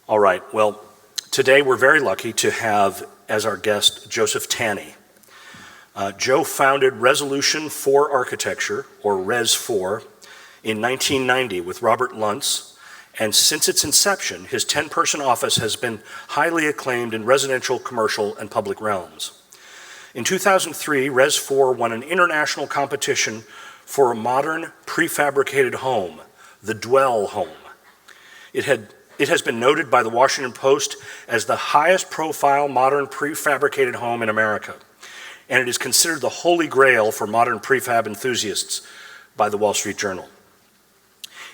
All right, well, today we're very lucky to have as our guest Joseph Tanney. Joe founded Resolution 4 Architecture, or Res 4, in 1990 with Robert Luntz, and since its inception, his 10-person office has been highly acclaimed in residential, commercial, and public realms. In 2003, Res 4 won an international competition for a modern prefabricated home, the Dwell Home. It has been noted by the Washington Post as the highest profile modern prefabricated home in America, and it is considered the holy grail for modern prefab enthusiasts by the Wall Street Journal.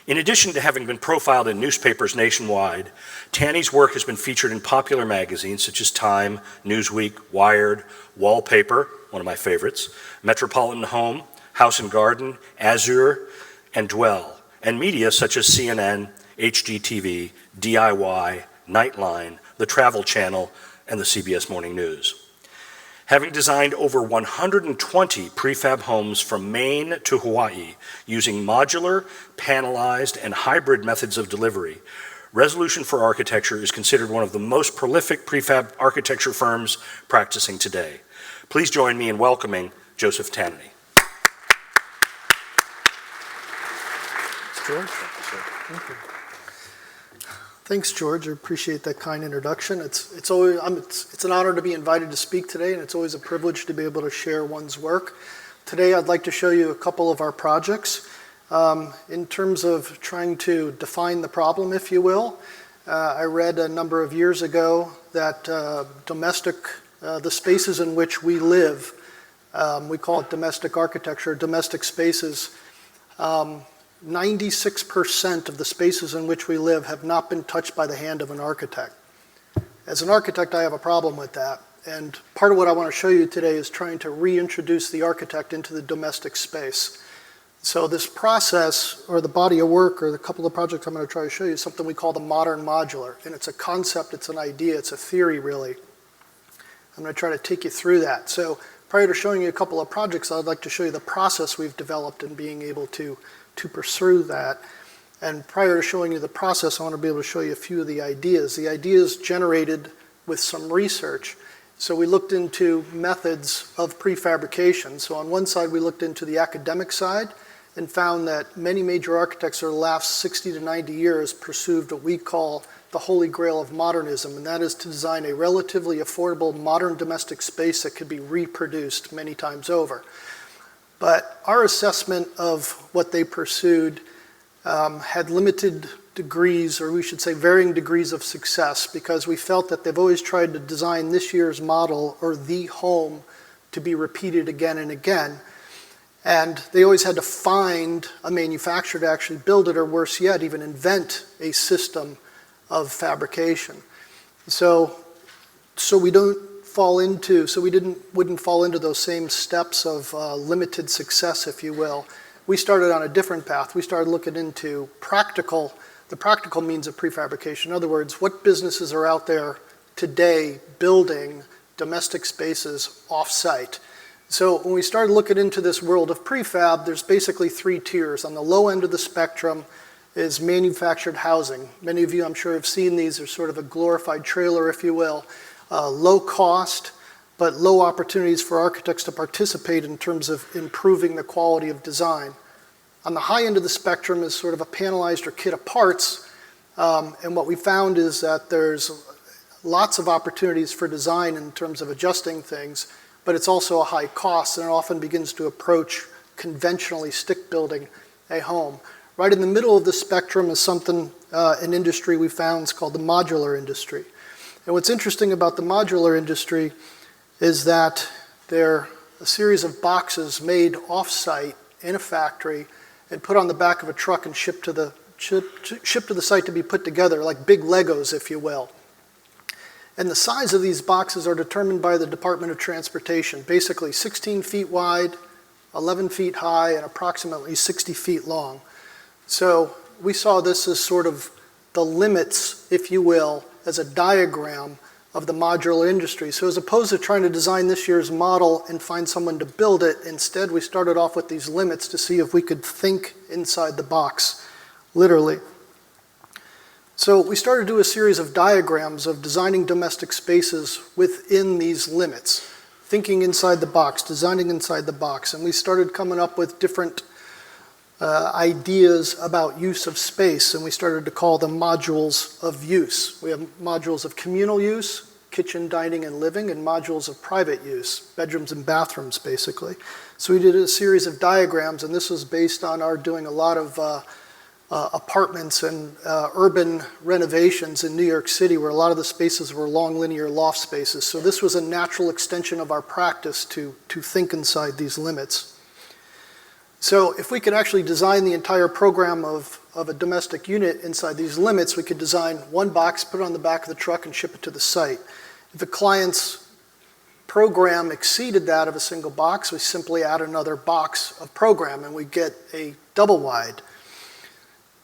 In addition to having been profiled in newspapers nationwide, Tanney's work has been featured in popular magazines such as Time, Newsweek, Wired, Wallpaper, one of my favorites, Metropolitan Home, House and Garden, Azure, and Dwell, and media such as CNN, HGTV, DIY, Nightline, the Travel Channel, and the CBS Morning News. Having designed over 120 prefab homes from Maine to Hawaii using modular, panelized, and hybrid methods of delivery, Resolution 4 Architecture is considered one of the most prolific prefab architecture firms practicing today. Please join me in welcoming Joseph Tanney. George. Thank you. Thanks, George. I appreciate that kind introduction. It's an honor to be invited to speak today, and it's always a privilege to be able to share one's work. Today, I'd like to show you a couple of our projects. In terms of trying to define the problem, if you will, I read a number of years ago that the spaces in which we live, we call it domestic architecture, domestic spaces, 96% of the spaces in which we live have not been touched by the hand of an architect. As an architect, I have a problem with that. And part of what I want to show you today is trying to reintroduce the architect into the domestic space. So this process, or the body of work, or the couple of projects I'm going to try to show you, is something we call the modern modular. And it's a concept, it's an idea, it's a theory, really. I'm going to try to take you through that. So prior to showing you a couple of projects, I'd like to show you the process we've developed in being able to pursue that. And prior to showing you the process, I want to be able to show you a few of the ideas. The ideas generated with some research. So we looked into methods of prefabrication. So on one side, we looked into the academic side and found that many major architects over the last 60 to 90 years pursued what we call the holy grail of modernism, and that is to design a relatively affordable modern domestic space that could be reproduced many times over. But our assessment of what they pursued had limited degrees, or we should say varying degrees of success, because we felt that they've always tried to design this year's model or the home to be repeated again and again. And they always had to find a manufacturer to actually build it, or worse yet, even invent a system of fabrication. So we wouldn't fall into those same steps of limited success, if you will. We started on a different path. We started looking into the practical means of prefabrication. In other words, what businesses are out there today building domestic spaces off-site? So when we started looking into this world of prefab, there's basically three tiers. On the low end of the spectrum is manufactured housing. Many of you, I'm sure, have seen these. They're sort of a glorified trailer, if you will. Low cost, but low opportunities for architects to participate in terms of improving the quality of design. On the high end of the spectrum is sort of a panelized or kit of parts, and what we found is that there's lots of opportunities for design in terms of adjusting things, but it's also a high cost, and it often begins to approach conventionally stick building a home. Right in the middle of the spectrum is something, an industry we found is called the modular industry. And what's interesting about the modular industry is that they're a series of boxes made off-site in a factory and put on the back of a truck and shipped to the site to be put together, like big Legos, if you will. And the size of these boxes are determined by the Department of Transportation, basically 16 feet wide, 11 feet high, and approximately 60 feet long. So we saw this as sort of the limits, if you will, as a diagram of the modular industry. So as opposed to trying to design this year's model and find someone to build it, instead we started off with these limits to see if we could think inside the box, literally. So we started to do a series of diagrams of designing domestic spaces within these limits, thinking inside the box, designing inside the box, and we started coming up with different ideas about use of space, and we started to call them modules of use. We have modules of communal use, kitchen, dining, and living, and modules of private use, bedrooms and bathrooms, basically. So we did a series of diagrams, and this was based on our doing a lot of apartments and urban renovations in New York City, where a lot of the spaces were long linear loft spaces. So this was a natural extension of our practice to think inside these limits. So if we could actually design the entire program of a domestic unit inside these limits, we could design one box, put it on the back of the truck, and ship it to the site. If a client's program exceeded that of a single box, we simply add another box of program, and we get a double wide.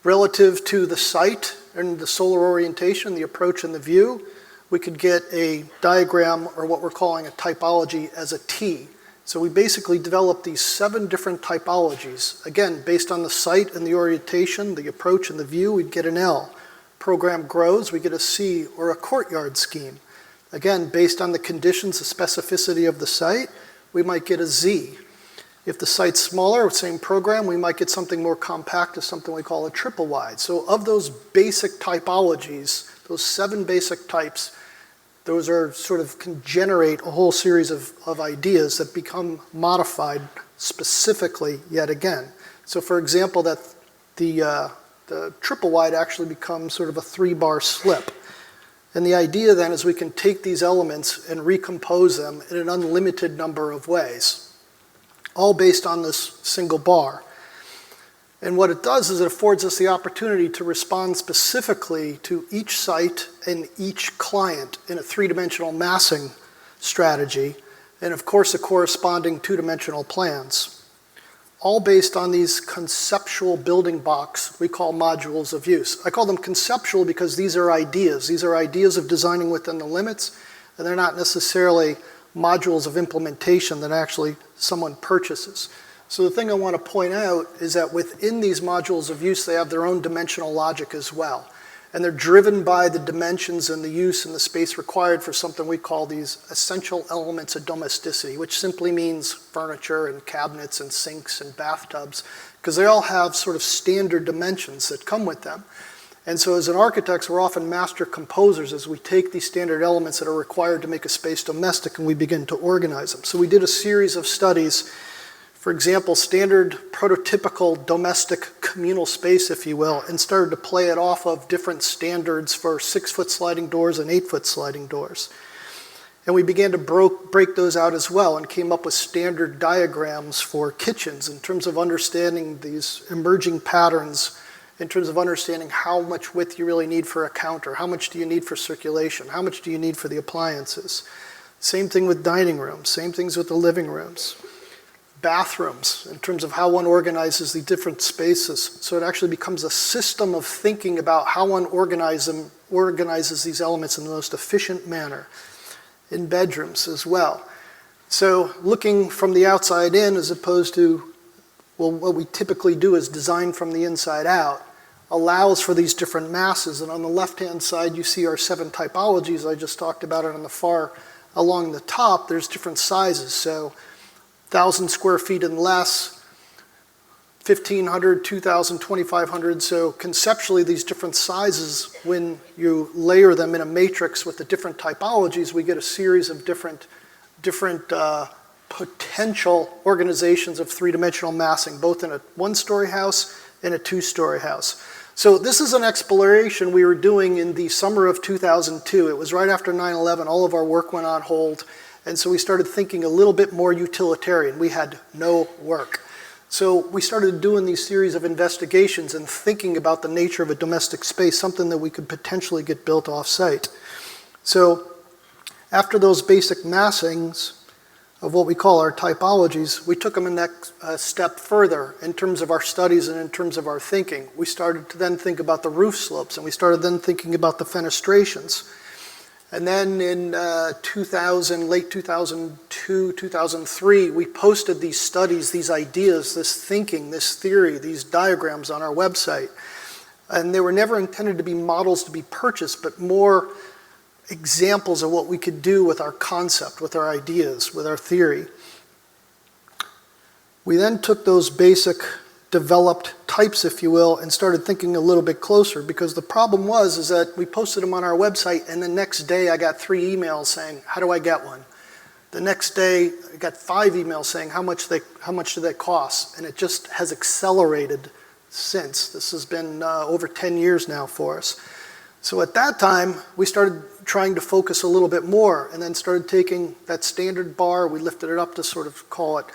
Relative to the site and the solar orientation, the approach and the view, we could get a diagram, or what we're calling a typology, as a T. So we basically developed these 7 different typologies. Again, based on the site and the orientation, the approach and the view, we'd get an L. Program grows, we get a C, or a courtyard scheme. Again, based on the conditions, the specificity of the site, we might get a Z. If the site's smaller, same program, we might get something more compact, as something we call a triple wide. So of those basic typologies, those 7 basic types, those are can generate a whole series of ideas that become modified specifically yet again. So for example, that the triple wide actually becomes sort of a 3-bar slip. And the idea then is we can take these elements and recompose them in an unlimited number of ways, all based on this single bar. And what it does is it affords us the opportunity to respond specifically to each site and each client in a 3-dimensional massing strategy, and of course the corresponding 2-dimensional plans, all based on these conceptual building blocks we call modules of use. I call them conceptual because these are ideas. These are ideas of designing within the limits, and they're not necessarily modules of implementation that actually someone purchases. So the thing I want to point out is that within these modules of use, they have their own dimensional logic as well. And they're driven by the dimensions and the use and the space required for something we call these essential elements of domesticity, which simply means furniture and cabinets and sinks and bathtubs, because they all have sort of standard dimensions that come with them. And so as an architects, we're often master composers as we take these standard elements that are required to make a space domestic and we begin to organize them. So we did a series of studies. For example, standard prototypical domestic communal space, if you will, and started to play it off of different standards for 6-foot sliding doors and 8-foot sliding doors. And we began to break those out as well and came up with standard diagrams for kitchens in terms of understanding these emerging patterns, in terms of understanding how much width you really need for a counter, how much do you need for circulation, how much do you need for the appliances. Same thing with dining rooms, same things with the living rooms. Bathrooms, in terms of how one organizes the different spaces. So it actually becomes a system of thinking about how one organizes these elements in the most efficient manner. In bedrooms as well. So looking from the outside in as opposed to, well, what we typically do is design from the inside out, allows for these different masses. And on the left-hand side, you see our 7 typologies. I just talked about it on the far, along the top, there's different sizes. So 1,000 square feet and less, 1,500, 2,000, 2,500. So conceptually, these different sizes, when you layer them in a matrix with the different typologies, we get a series of different potential organizations of 3-dimensional massing, both in a 1-story house and a 2-story house. So this is an exploration we were doing in the summer of 2002. It was right after 9/11. All of our work went on hold. And so we started thinking a little bit more utilitarian. We had no work. So we started doing these series of investigations and thinking about the nature of a domestic space, something that we could potentially get built off-site. So after those basic massings of what we call our typologies, we took them a next step further in terms of our studies and in terms of our thinking. We started to then think about the roof slopes, and we started then thinking about the fenestrations. And then in late 2002, 2003, we posted these studies, these ideas, this thinking, this theory, these diagrams on our website. And they were never intended to be models to be purchased, but more examples of what we could do with our concept, with our ideas, with our theory. We then took those basic developed types, if you will, and started thinking a little bit closer, because the problem is that we posted them on our website, and the next day I got 3 emails saying, how do I get one? The next day I got 5 emails saying, how much do they cost? And it just has accelerated since. This has been over 10 years now for us. So at that time, we started trying to focus a little bit more, and then started taking that standard bar, we lifted it up to sort of call it,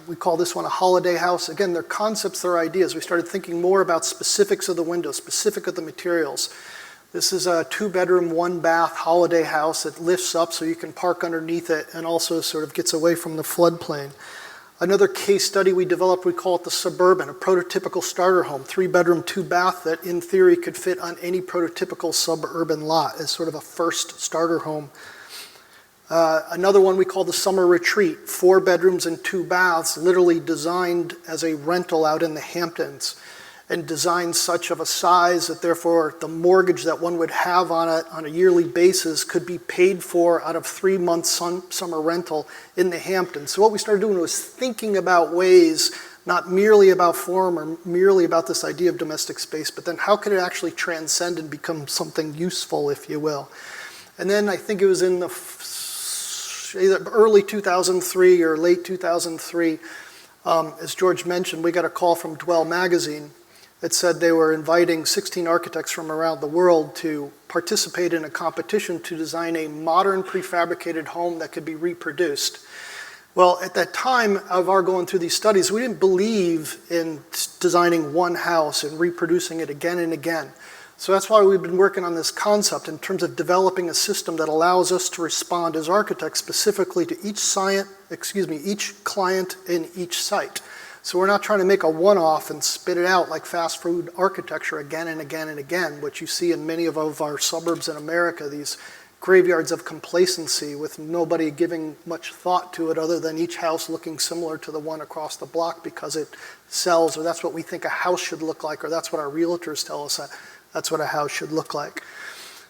we call this one a holiday house. Again, they're concepts, they're ideas. We started thinking more about specifics of the windows, specific of the materials. This is a 2-bedroom, 1-bath holiday house that lifts up so you can park underneath it and also sort of gets away from the floodplain. Another case study we developed, we call it the Suburban, a prototypical starter home, 3-bedroom, 2-bath that in theory could fit on any prototypical suburban lot as sort of a first starter home. Another one we call the Summer Retreat, 4 bedrooms and 2 baths, literally designed as a rental out in the Hamptons, and designed such of a size that therefore the mortgage that one would have on it on a yearly basis could be paid for out of 3 months summer rental in the Hamptons. So what we started doing was thinking about ways, not merely about form or merely about this idea of domestic space, but then how could it actually transcend and become something useful, if you will. And then I think it was in the either early 2003 or late 2003, as George mentioned, we got a call from Dwell magazine that said they were inviting 16 architects from around the world to participate in a competition to design a modern prefabricated home that could be reproduced. Well, at that time of our going through these studies, we didn't believe in designing one house and reproducing it again and again. So that's why we've been working on this concept in terms of developing a system that allows us to respond as architects specifically to each client in each site. So we're not trying to make a one-off and spit it out like fast food architecture again and again and again, which you see in many of our suburbs in America, these graveyards of complacency with nobody giving much thought to it other than each house looking similar to the one across the block because it sells, or that's what we think a house should look like, or that's what our realtors tell us that's what a house should look like.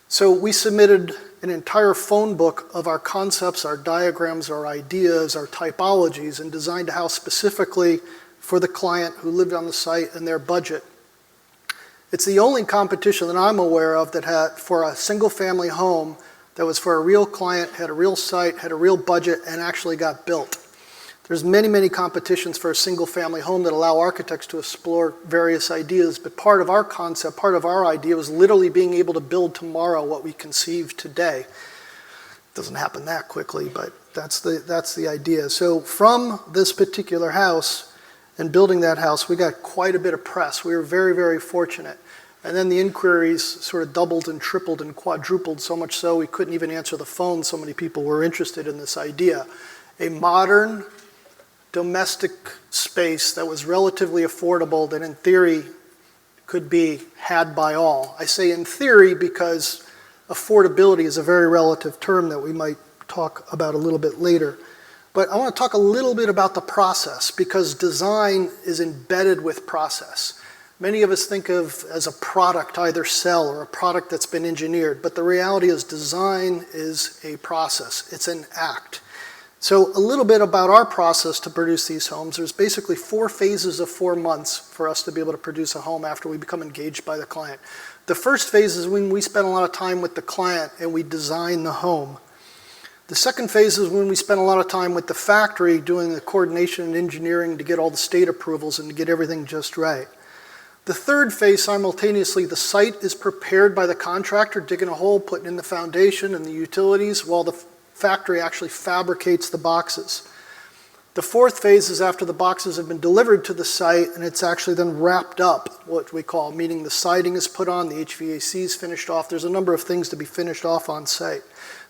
So we submitted an entire phone book of our concepts, our diagrams, our ideas, our typologies, and designed a house specifically for the client who lived on the site and their budget. It's the only competition that I'm aware of that had for a single family home that was for a real client, had a real site, had a real budget, and actually got built. There's many, many competitions for a single family home that allow architects to explore various ideas, but part of our concept, part of our idea was literally being able to build tomorrow what we conceive today. It doesn't happen that quickly, but that's the idea. So from this particular house and building that house, we got quite a bit of press. We were very, very fortunate. And then the inquiries sort of doubled and tripled and quadrupled, so much so we couldn't even answer the phone. So many people were interested in this idea. A modern domestic space that was relatively affordable that in theory could be had by all. I say in theory because affordability is a very relative term that we might talk about a little bit later. But I want to talk a little bit about the process because design is embedded with process. Many of us think of as a product either sell or a product that's been engineered, but the reality is design is a process. It's an act. So a little bit about our process to produce these homes. There's basically 4 phases of 4 months for us to be able to produce a home after we become engaged by the client. The first phase is when we spend a lot of time with the client and we design the home. The second phase is when we spend a lot of time with the factory doing the coordination and engineering to get all the state approvals and to get everything just right. The third phase, simultaneously, the site is prepared by the contractor, digging a hole, putting in the foundation and the utilities, while the factory actually fabricates the boxes. The fourth phase is after the boxes have been delivered to the site and it's actually then wrapped up, what we call, meaning the siding is put on, the HVAC is finished off. There's a number of things to be finished off on site.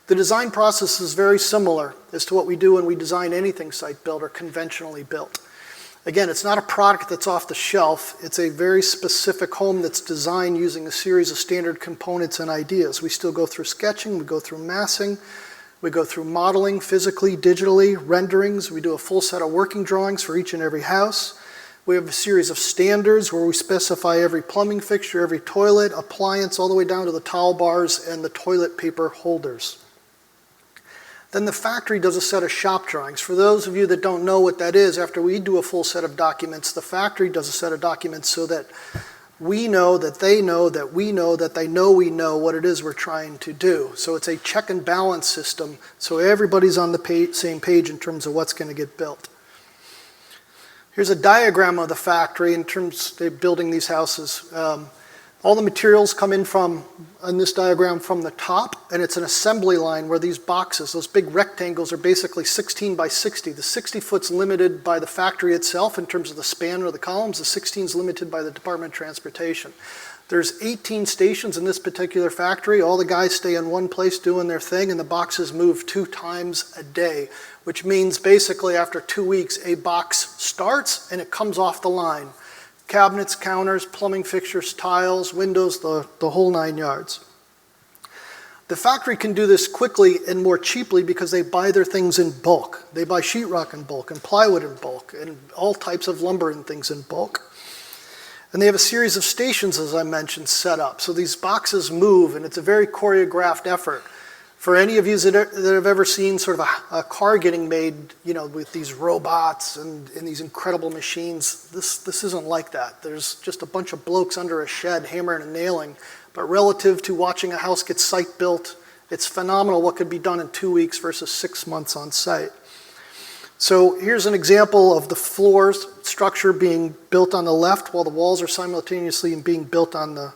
The design process is very similar as to what we do when we design anything site-built or conventionally built. Again, it's not a product that's off the shelf. It's a very specific home that's designed using a series of standard components and ideas. We still go through sketching, we go through massing, we go through modeling physically, digitally, renderings. We do a full set of working drawings for each and every house. We have a series of standards where we specify every plumbing fixture, every toilet, appliance, all the way down to the towel bars and the toilet paper holders. Then the factory does a set of shop drawings. For those of you that don't know what that is, after we do a full set of documents, the factory does a set of documents so that we know, that they know, that we know, that they know we know what it is we're trying to do. So it's a check and balance system, so everybody's on the same page in terms of what's going to get built. Here's a diagram of the factory in terms of building these houses. All the materials come in this diagram from the top, and it's an assembly line where these boxes, those big rectangles, are basically 16 by 60. The 60 foot's limited by the factory itself in terms of the span of the columns. The 16 is limited by the Department of Transportation. There's 18 stations in this particular factory. All the guys stay in one place doing their thing, and the boxes move 2 times a day, which means basically after 2 weeks, a box starts and it comes off the line. Cabinets, counters, plumbing fixtures, tiles, windows, the whole 9 yards. The factory can do this quickly and more cheaply because they buy their things in bulk. They buy sheetrock in bulk and plywood in bulk and all types of lumber and things in bulk. And they have a series of stations, as I mentioned, set up. So these boxes move, and it's a very choreographed effort. For any of you that have ever seen sort of a car getting made, with these robots and these incredible machines, this isn't like that. There's just a bunch of blokes under a shed hammering and nailing. But relative to watching a house get site built, it's phenomenal what could be done in 2 weeks versus 6 months on site. So here's an example of the floor structure being built on the left while the walls are simultaneously being built on the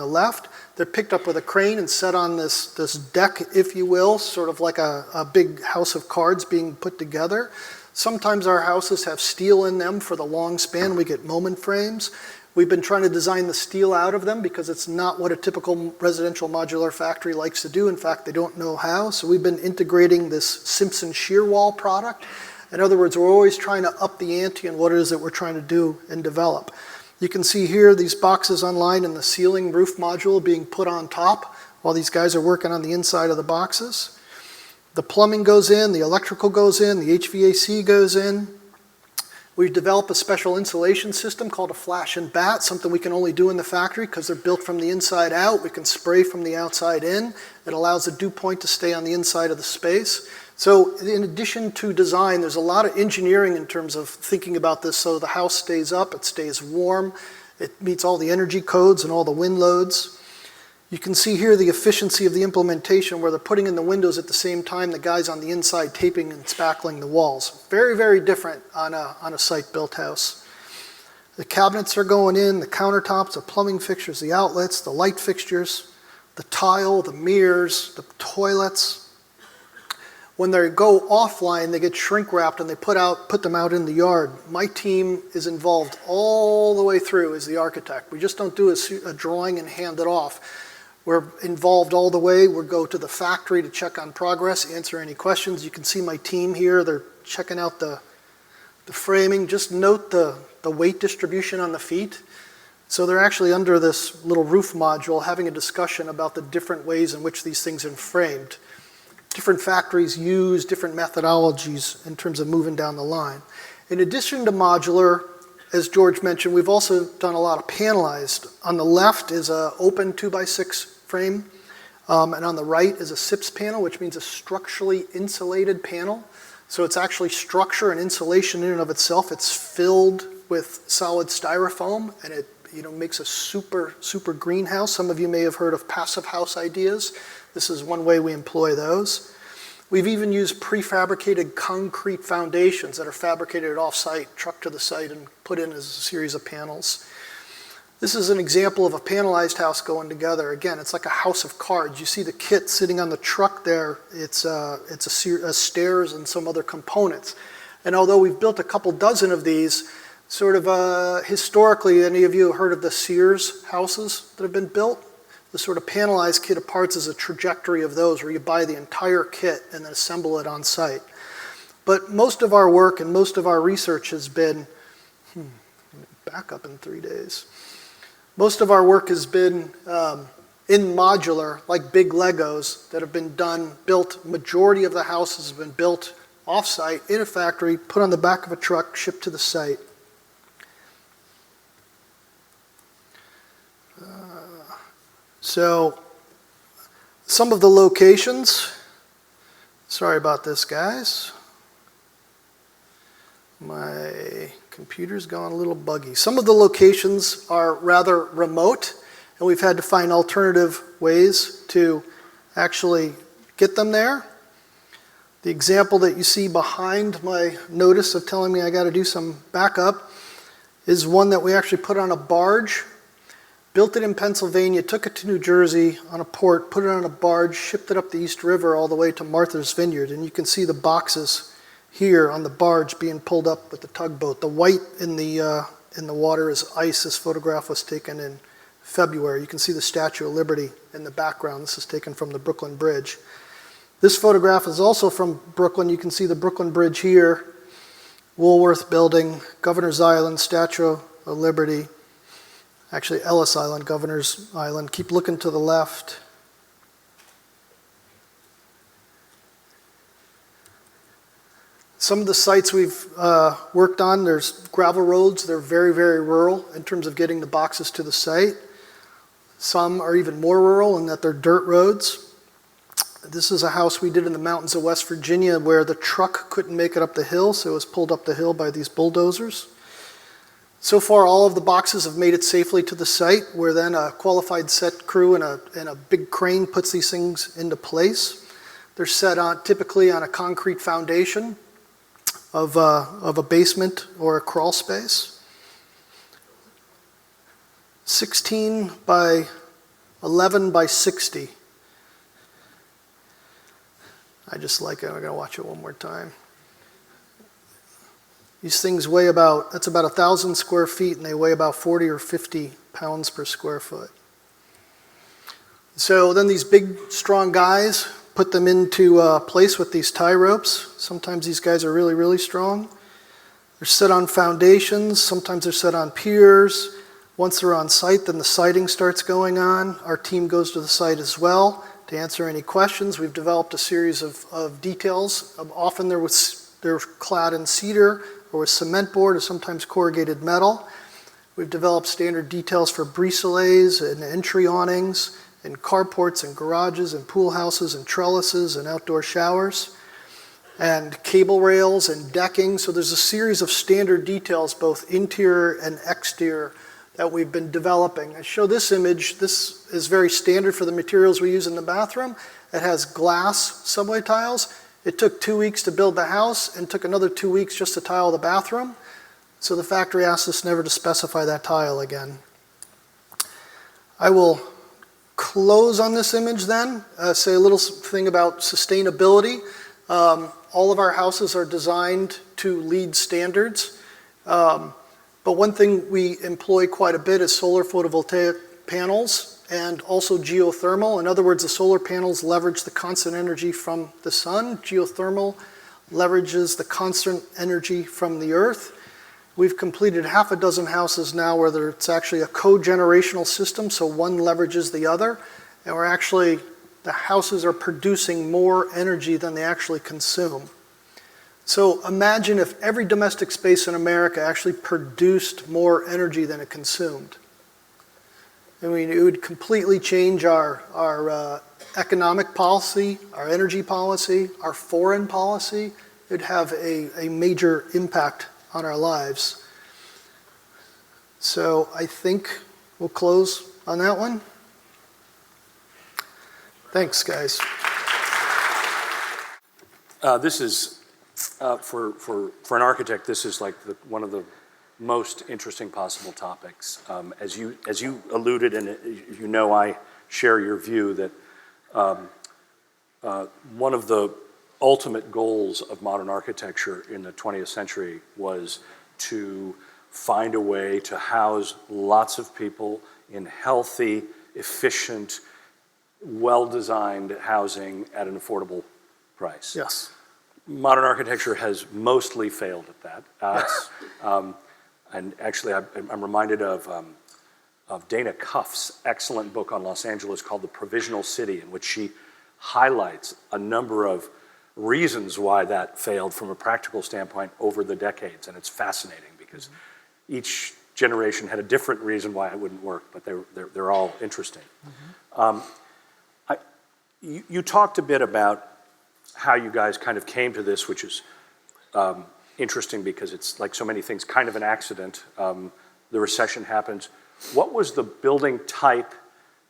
left. They're picked up with a crane and set on this deck, if you will, sort of like a big house of cards being put together. Sometimes our houses have steel in them for the long span. We get moment frames. We've been trying to design the steel out of them because it's not what a typical residential modular factory likes to do. In fact, they don't know how. So we've been integrating this Simpson shear wall product. In other words, we're always trying to up the ante on what it is that we're trying to do and develop. You can see here these boxes online and the ceiling roof module being put on top while these guys are working on the inside of the boxes. The plumbing goes in, the electrical goes in, the HVAC goes in. We've developed a special insulation system called a flash and bat, something we can only do in the factory because they're built from the inside out. We can spray from the outside in. It allows the dew point to stay on the inside of the space. So in addition to design, there's a lot of engineering in terms of thinking about this so the house stays up, it stays warm, it meets all the energy codes and all the wind loads. You can see here the efficiency of the implementation where they're putting in the windows at the same time the guys on the inside taping and spackling the walls. Very, very different on a site-built house. The cabinets are going in, the countertops, the plumbing fixtures, the outlets, the light fixtures, the tile, the mirrors, the toilets. When they go offline, they get shrink wrapped and they put them out in the yard. My team is involved all the way through as the architect. We just don't do a drawing and hand it off. We're involved all the way. We'll go to the factory to check on progress, answer any questions. You can see my team here. They're checking out the framing. Just note the weight distribution on the feet. So they're actually under this little roof module having a discussion about the different ways in which these things are framed. Different factories use different methodologies in terms of moving down the line. In addition to modular, as George mentioned, we've also done a lot of panelized. On the left is an open 2x6 frame, and on the right is a SIPS panel, which means a structurally insulated panel. So it's actually structure and insulation in and of itself. It's filled with solid styrofoam, and it makes a super greenhouse. Some of you may have heard of passive house ideas. This is one way we employ those. We've even used prefabricated concrete foundations that are fabricated off-site, trucked to the site, and put in as a series of panels. This is an example of a panelized house going together. Again, it's like a house of cards. You see the kit sitting on the truck there. It's a stairs and some other components. And although we've built a couple dozen of these, sort of historically, any of you have heard of the Sears houses that have been built? The sort of panelized kit of parts is a trajectory of those where you buy the entire kit and then assemble it on site. But most of our work and most of our research has been, back up in 3 days. Most of our work has been in modular, like big Legos that have been built. Majority of the houses have been built off-site in a factory, put on the back of a truck, shipped to the site. So some of the locations, sorry about this, guys. My computer's gone a little buggy. Some of the locations are rather remote, and we've had to find alternative ways to actually get them there. The example that you see behind my notice of telling me I got to do some backup is one that we actually put on a barge, built it in Pennsylvania, took it to New Jersey on a port, put it on a barge, shipped it up the East River all the way to Martha's Vineyard. And you can see the boxes here on the barge being pulled up with the tugboat. The white in the water is ice. This photograph was taken in February. You can see the Statue of Liberty in the background. This is taken from the Brooklyn Bridge. This photograph is also from Brooklyn. You can see the Brooklyn Bridge here, Woolworth Building, Governor's Island, Statue of Liberty, actually Ellis Island, Governor's Island. Keep looking to the left. Some of the sites we've worked on, there's gravel roads. They're very, very rural in terms of getting the boxes to the site. Some are even more rural in that they're dirt roads. This is a house we did in the mountains of West Virginia where the truck couldn't make it up the hill, so it was pulled up the hill by these bulldozers. So far, all of the boxes have made it safely to the site, where then a qualified set crew and a big crane puts these things into place. They're set on typically on a concrete foundation of a basement or a crawl space. 16 by 11 by 60. I just like it. I'm going to watch it one more time. These things weigh that's about 1,000 square feet, and they weigh about 40 or 50 pounds per square foot. So then these big, strong guys put them into place with these tie ropes. Sometimes these guys are really, really strong. They're set on foundations. Sometimes they're set on piers. Once they're on site, then the siting starts going on. Our team goes to the site as well to answer any questions. We've developed a series of details. Often they're clad in cedar or with cement board or sometimes corrugated metal. We've developed standard details for brise-soleils and entry awnings and carports and garages and pool houses and trellises and outdoor showers and cable rails and decking. So there's a series of standard details, both interior and exterior, that we've been developing. I show this image. This is very standard for the materials we use in the bathroom. It has glass subway tiles. It took 2 weeks to build the house and took another 2 weeks just to tile the bathroom. So the factory asked us never to specify that tile again. I will close on this image then, say a little thing about sustainability. All of our houses are designed to LEED standards. But one thing we employ quite a bit is solar photovoltaic panels and also geothermal. In other words, the solar panels leverage the constant energy from the sun. Geothermal leverages the constant energy from the earth. We've completed half a dozen houses now where it's actually a co-generational system, so one leverages the other. And the houses are producing more energy than they actually consume. So imagine if every domestic space in America actually produced more energy than it consumed. I mean, it would completely change our economic policy, our energy policy, our foreign policy. It would have a major impact on our lives. So I think we'll close on that one. Thanks, guys. This is, for an architect, this is like one of the most interesting possible topics. As you alluded, and you know I share your view that one of the ultimate goals of modern architecture in the 20th century was to find a way to house lots of people in healthy, efficient, well-designed housing at an affordable price. Yes. Modern architecture has mostly failed at that. And actually, I'm reminded of Dana Cuff's excellent book on Los Angeles called The Provisional City, in which she highlights a number of reasons why that failed from a practical standpoint over the decades. And it's fascinating because each generation had a different reason why it wouldn't work, but they're all interesting. You talked a bit about how you guys kind of came to this, which is interesting because it's like so many things, kind of an accident. The recession happens. What was the building type,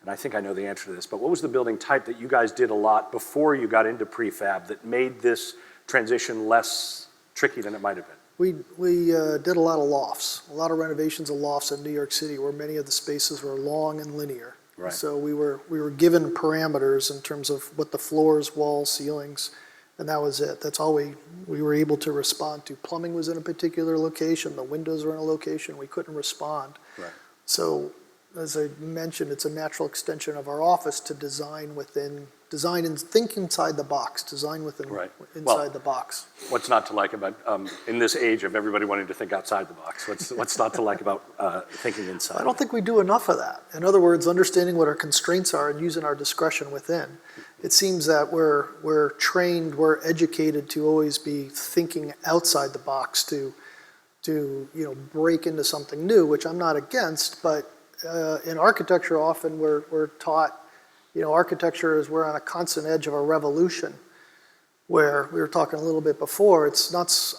and I think I know the answer to this, but what was the building type that you guys did a lot before you got into prefab that made this transition less tricky than it might have been? We did a lot of lofts, a lot of renovations of lofts in New York City where many of the spaces were long and linear. Right. So we were given parameters in terms of what the floors, walls, ceilings, and that was it. That's all we were able to respond to. Plumbing was in a particular location, the windows were in a location, we couldn't respond. Right. So as I mentioned, it's a natural extension of our office to design and think inside the box, design within Right. inside the box. What's not to like about, in this age of everybody wanting to think outside the box, what's not to like about thinking inside? I don't think we do enough of that. In other words, understanding what our constraints are and using our discretion within. It seems that we're trained, we're educated to always be thinking outside the box to break into something new, which I'm not against, but in architecture often we're taught, architecture is we're on a constant edge of a revolution, where we were talking a little bit before.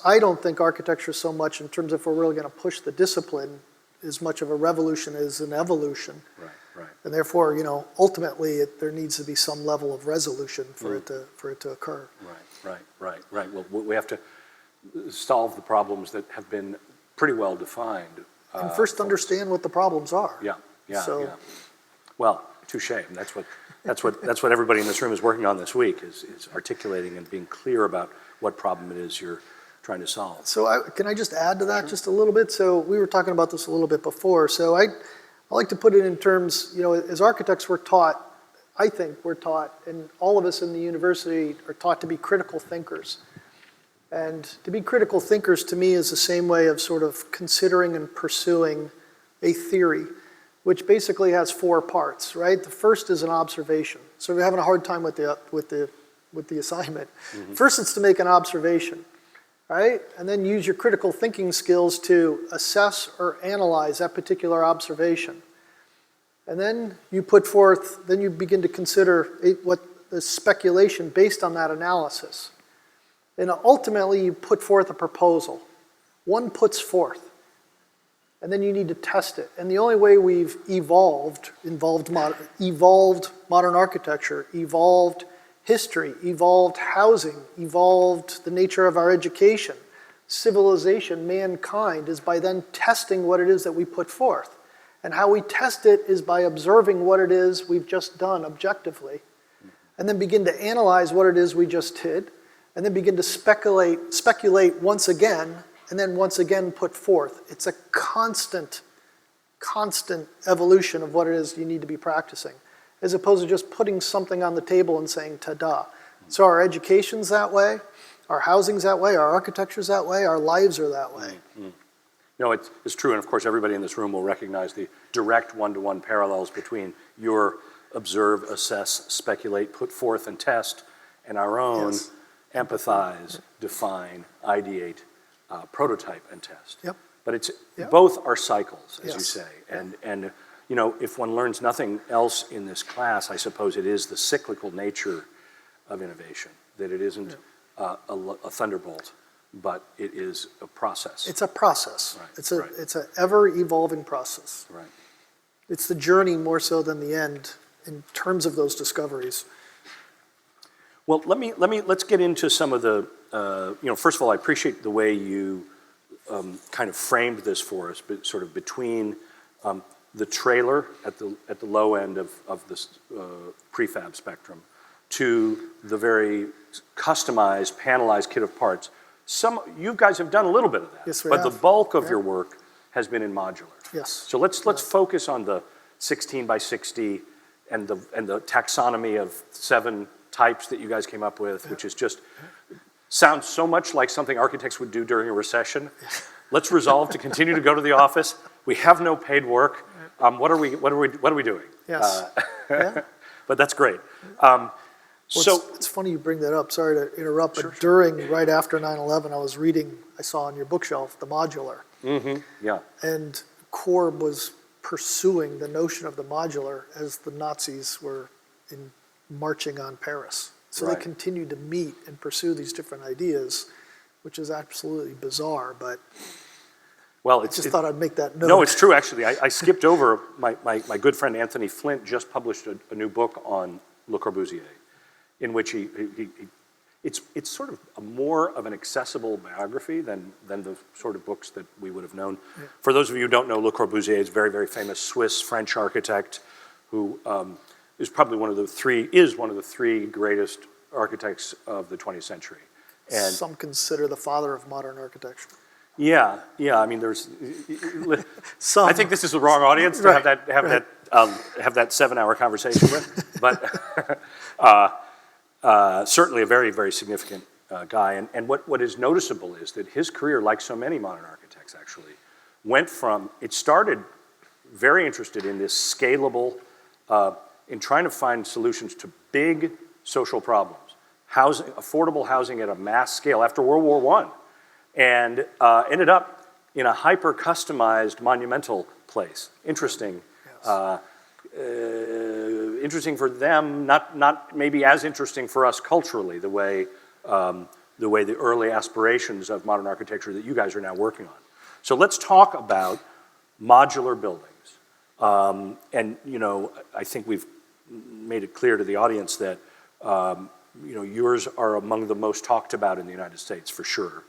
I don't think architecture so much in terms of if we're really going to push the discipline as much of a revolution as an evolution. Right. And therefore, ultimately there needs to be some level of resolution for it to occur. Right. Well, we have to solve the problems that have been pretty well defined. And first understand what the problems are. Yeah. So, Well, touche. And that's what everybody in this room is working on this week is articulating and being clear about what problem it is you're trying to solve. So can I just add to that just a little bit? So we were talking about this a little bit before. So I like to put it in terms, as architects we're taught, I think we're taught, and all of us in the university are taught to be critical thinkers. And to be critical thinkers to me is the same way of sort of considering and pursuing a theory, which basically has four parts, right? The first is an observation. So we're having a hard time with the assignment. Mm-hmm. First, it's to make an observation, right? And then use your critical thinking skills to assess or analyze that particular observation. And then you begin to consider what the speculation based on that analysis. And ultimately, you put forth a proposal. One puts forth. And then you need to test it. And the only way we've evolved modern architecture, evolved history, evolved housing, evolved the nature of our education, civilization, mankind, is by then testing what it is that we put forth. And how we test it is by observing what it is we've just done objectively, and then begin to analyze what it is we just did, and then begin to speculate once again, and then once again put forth. It's a constant evolution of what it is you need to be practicing, as opposed to just putting something on the table and saying, ta-da. So our education's that way, our housing's that way, our architecture's that way, our lives are that way. Mm-hmm. No, it's true, and of course everybody in this room will recognize the direct one-to-one parallels between your observe, assess, speculate, put forth, and test, and our own empathize, define, ideate, prototype, and test. Yep. But both are cycles, as you Yes. say, and if one learns nothing else in this class, I suppose it is the cyclical nature of innovation, that it isn't a thunderbolt, but it is a process. It's a process. Right. It's an ever-evolving process. Right. It's the journey more so than the end in terms of those discoveries. Well, let's get into some of the, first of all, I appreciate the way you kind of framed this for us, but sort of between the trailer at the low end of this prefab spectrum to the very customized, panelized kit of parts. You guys have done a little bit of that, Yes, we but have. the bulk of your work has been in modular. Yes. So let's focus on the 16 by 60 and the taxonomy of 7 types that you guys came up with, which is just sounds so much like something architects would do during a recession. Let's resolve to continue to go to the office. We have no paid work. What are we doing? Yes. Yeah. But that's great. It's funny you bring that up. Sorry to interrupt, but right after 9/11, I saw on your bookshelf the modular. Mm-hmm. Yeah. And Corb was pursuing the notion of the modular as the Nazis were marching on Paris. So Right. they continued to meet and pursue these different ideas, which is absolutely bizarre, but Well, I just thought I'd make that note. No, it's true, actually. I skipped over, my good friend Anthony Flint just published a new book on Le Corbusier, in which it's sort of more of an accessible biography than the sort of books that we would have known. Yeah. For those of you who don't know, Le Corbusier is a very, very famous Swiss-French architect who is probably one of the three greatest architects of the 20th century. And some consider the father of modern architecture. yeah, I mean, there's. Some. I think this is the wrong audience to Right, have that 7-hour conversation with, but certainly a very, very significant guy. And what is noticeable is that his career, like so many modern architects actually, went from, it started very interested in this scalable, in trying to find solutions to big social problems, affordable housing at a mass scale after World War I, and ended up in a hyper-customized monumental place. Interesting. Yes. Interesting for them, not maybe as interesting for us culturally, the way the early aspirations of modern architecture that you guys are now working on. So let's talk about modular buildings. And I think we've made it clear to the audience that yours are among the most talked about in the United States for sure.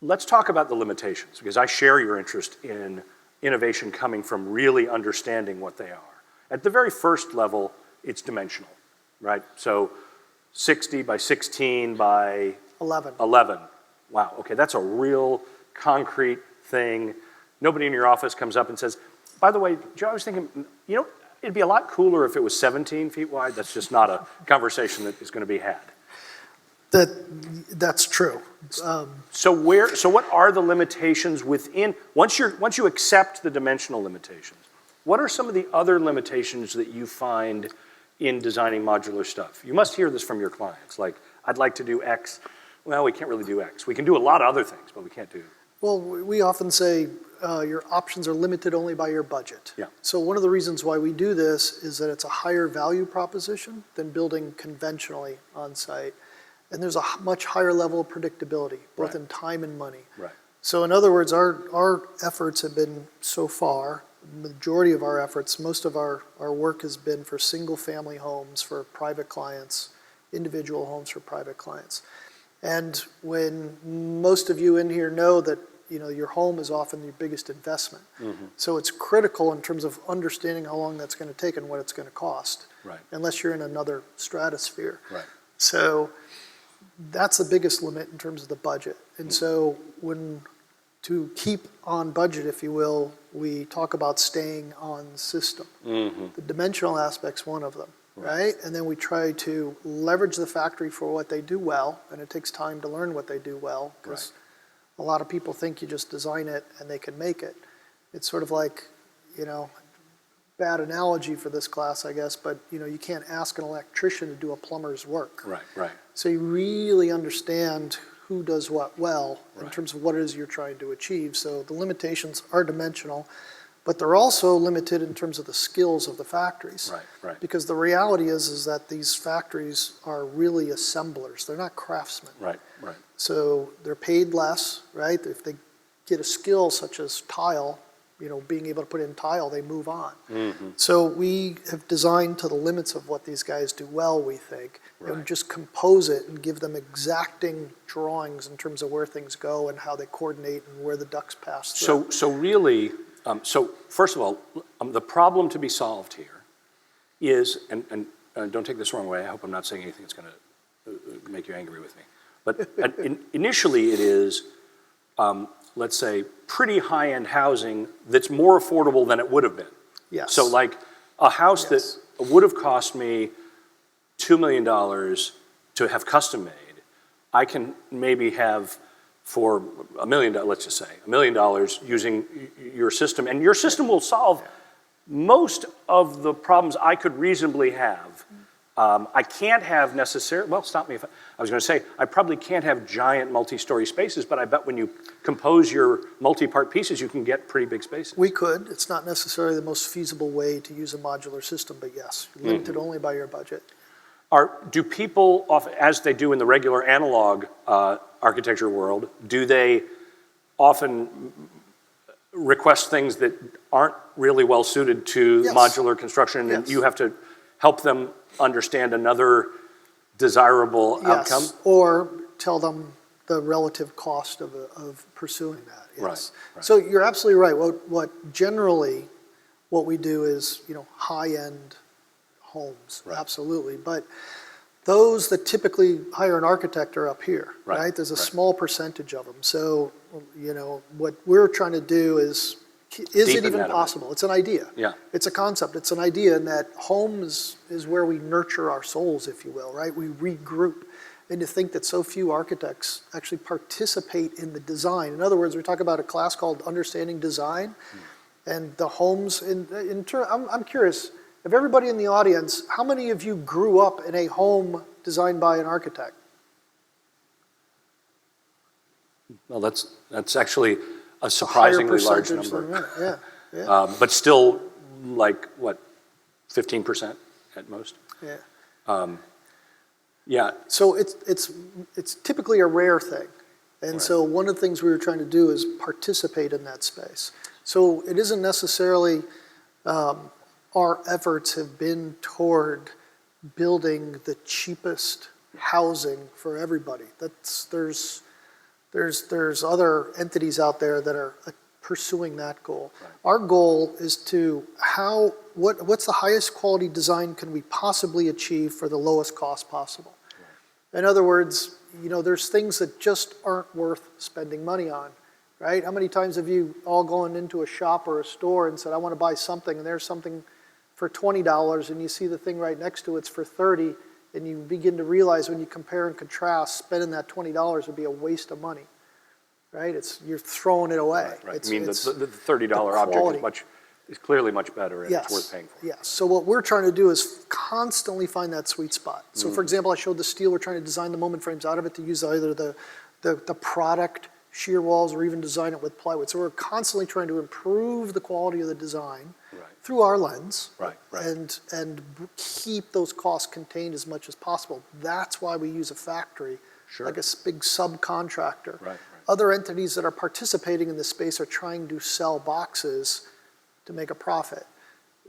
Let's talk about the limitations, because I share your interest in innovation coming from really understanding what they are. At the very first level, it's dimensional, right? So 60 by 16 by 11. Wow, okay, that's a real concrete thing. Nobody in your office comes up and says, by the way, Joe, I was thinking, it'd be a lot cooler if it was 17 feet wide. That's just not a conversation that is going to be had. That's true. So what are the limitations within, once you accept the dimensional limitations, what are some of the other limitations that you find in designing modular stuff? You must hear this from your clients, like, I'd like to do X. Well, we can't really do X. We can do a lot of other things, but we can't do. Well, we often say your options are limited only by your budget. Yeah. So one of the reasons why we do this is that it's a higher value proposition than building conventionally on site. And there's a much higher level of predictability, both Right. in time and money. Right. So in other words, our efforts have been so far, the majority of our efforts, most of our work has been for single-family homes for private clients, individual homes for private clients. And when most of you in here know that your home is often your biggest investment. Mm-hmm. So it's critical in terms of understanding how long that's going to take and what it's going to cost. Right. Unless you're in another stratosphere. Right. So that's the biggest limit in terms of the budget. And so to keep on budget, if you will, we talk about staying on system. Mm-hmm. The dimensional aspect's one of them, right? And then we try to leverage the factory for what they do well, and it takes time to learn what they do well, because a lot of people think you just design it and they can make it. It's sort of like, bad analogy for this class, I guess, but you can't ask an electrician to do a plumber's work. Right. So you really understand who does what well in Right. terms of what it is you're trying to achieve. So the limitations are dimensional, but they're also limited in terms of the skills of the factories. Right. Because the reality is that these factories are really assemblers. They're not craftsmen. Right. So they're paid less, right? If they get a skill such as tile, being able to put in tile, they move on. Mm-hmm. So we have designed to the limits of what these guys do well, we think, Right. and just compose it and give them exacting drawings in terms of where things go and how they coordinate and where the ducts pass through. So really, so first of all, the problem to be solved here is, and don't take this the wrong way, I hope I'm not saying anything that's going to make you angry with me, but initially it is, let's say, pretty high-end housing that's more affordable than it would have been. Yes. So like a house Yes. that would have cost me $2 million to have custom made, I can maybe have for $1 million, let's just say, $1 million using your system. And your system will solve most of the problems I could reasonably have I can't have necessarily, well, stop me if I was going to say, I probably can't have giant multi-story spaces, but I bet when you compose your multi-part pieces, you can get pretty big spaces. We could. It's not necessarily the most feasible way to use a modular system, but yes, you're limited only by your budget. Do people, as they do in the regular analog architecture world, do they often request things that aren't really well suited to Yes. modular construction, and Yes. you have to help them understand another desirable outcome? Yes, or tell them the relative cost of pursuing that, yes. Right. So you're absolutely right. What generally, what we do is, high-end homes, Right. absolutely. But those that typically hire an architect are up here, Right, right? There's a right. small percentage of them. So, what we're trying to do is it Deepen even that a bit. possible? It's an idea. Yeah. It's a concept. It's an idea, and that home is where we nurture our souls, if you will, right? We regroup. And to think that so few architects actually participate in the design. In other words, we talk about a class called Understanding Design, and the homes. I'm curious, of everybody in the audience, how many of you grew up in a home designed by an architect? Well, that's actually a A surprisingly higher large percentage number. than that. Yeah. But still, like, what, 15% at most? Yeah. Yeah, So it's typically a rare thing. And Right. so one of the things we were trying to do is participate in that space. So it isn't necessarily, our efforts have been toward building the cheapest housing for everybody. There's other entities out there that are pursuing that goal. Right. Our goal is to what's the highest quality design can we possibly achieve for the lowest cost possible? In other words, there's things that just aren't worth spending money on, right? How many times have you all gone into a shop or a store and said, I want to buy something, and there's something for $20, and you see the thing right next to it's for $30, and you begin to realize when you compare and contrast, spending that $20 would be a waste of money, right? You're throwing it away. right. It's, I mean, the it's $30 the quality. object is clearly much better, and it's worth paying for. Yes. So what we're trying to do is constantly find that sweet spot. So for example, I showed the steel. We're trying to design the moment frames out of it to use either the product shear walls or even design it with plywood. So we're constantly trying to improve the quality of the design Right. through our lens. Right. And keep those costs contained as much as possible. That's why we use a factory, Sure. like a big subcontractor. Right. Other entities that are participating in this space are trying to sell boxes to make a profit.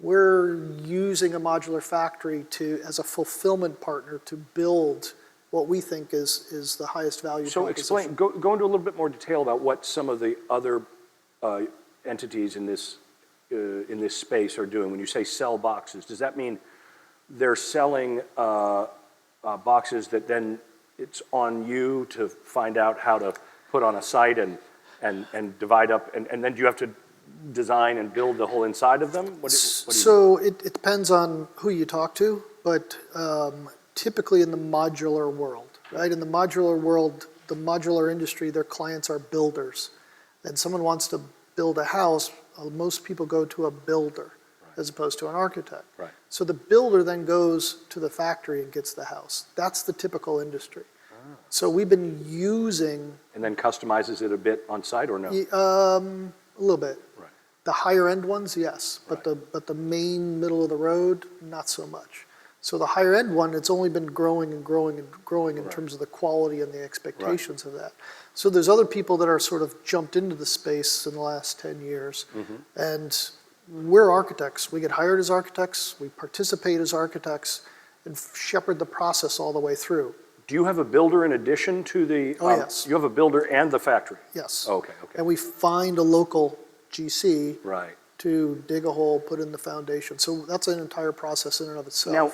We're using a modular factory as a fulfillment partner to build what we think is the highest value So proposition. explain, go into a little bit more detail about what some of the other entities in this space are doing. When you say sell boxes, does that mean they're selling boxes that then it's on you to find out how to put on a site and divide up, and then do you have to design and build the whole inside of them? What do you So it depends on who you talk to, but typically in the modular world, right? In the modular world, the modular industry, their clients are builders. And someone wants to build a house, most people go to a builder as opposed to an architect. Right. So the builder then goes to the factory and gets the house. That's the typical industry. So we've been using And then customizes it a bit on site, or no? a little bit. Right. The higher end ones, yes, but Right. the main middle of the road, not so much. So the higher end one, it's only been growing and growing and growing in Right. terms of the quality and the expectations of that. So there's other people that are sort of jumped into the space in the last 10 years. And we're architects. We get hired as architects, we participate as architects, and shepherd the process all the way through. Do you have a builder in addition to the? Oh, yes. You have a builder and the factory? Yes. Okay. And we find a local GC Right. to dig a hole, put in the foundation. So that's an entire process in and of itself. Now,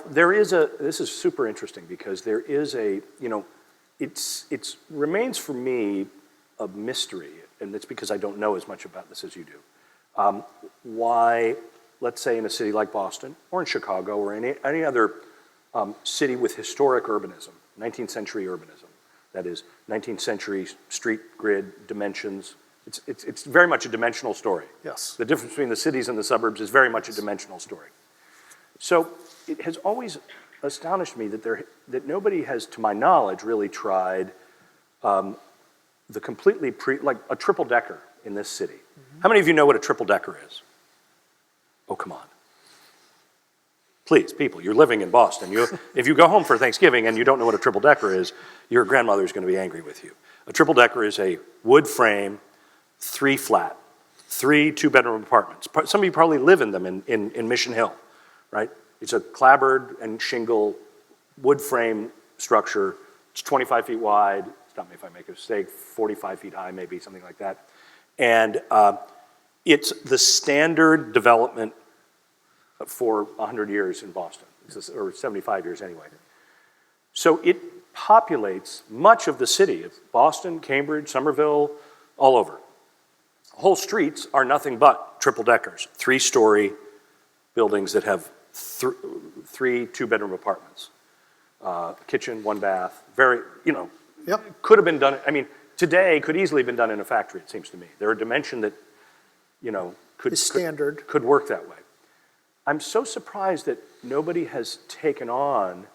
this is super interesting because there is it's remains for me a mystery, and it's because I don't know as much about this as you do. Why, let's say in a city like Boston or in Chicago or any other city with historic urbanism, 19th century urbanism, that is 19th century street grid dimensions, it's very much a dimensional story. Yes. The difference between the cities and the suburbs is very much a dimensional story. So it has always astonished me that nobody has, to my knowledge, really tried the completely like a triple decker in this city. Mm-hmm. How many of you know what a triple decker is? Oh, come on. Please, people, you're living in Boston. If you go home for Thanksgiving and you don't know what a triple decker is, your grandmother is going to be angry with you. A triple decker is a wood frame, 3 flat, 3 2-bedroom apartments. Some of you probably live in them in Mission Hill, right? It's a clapboard and shingle wood frame structure. It's 25 feet wide. Stop me if I make a mistake, 45 feet high, maybe, something like that. And it's the standard development for 100 years in Boston, or 75 years anyway. So it populates much of the city of Boston, Cambridge, Somerville, all over. Whole streets are nothing but triple deckers, 3-story buildings that have 3 2-bedroom apartments. Kitchen, 1 bath, very, Yep. could have been done, today could easily have been done in a factory, it seems to me. They're a dimension that, could work that way. I'm so surprised that nobody has taken on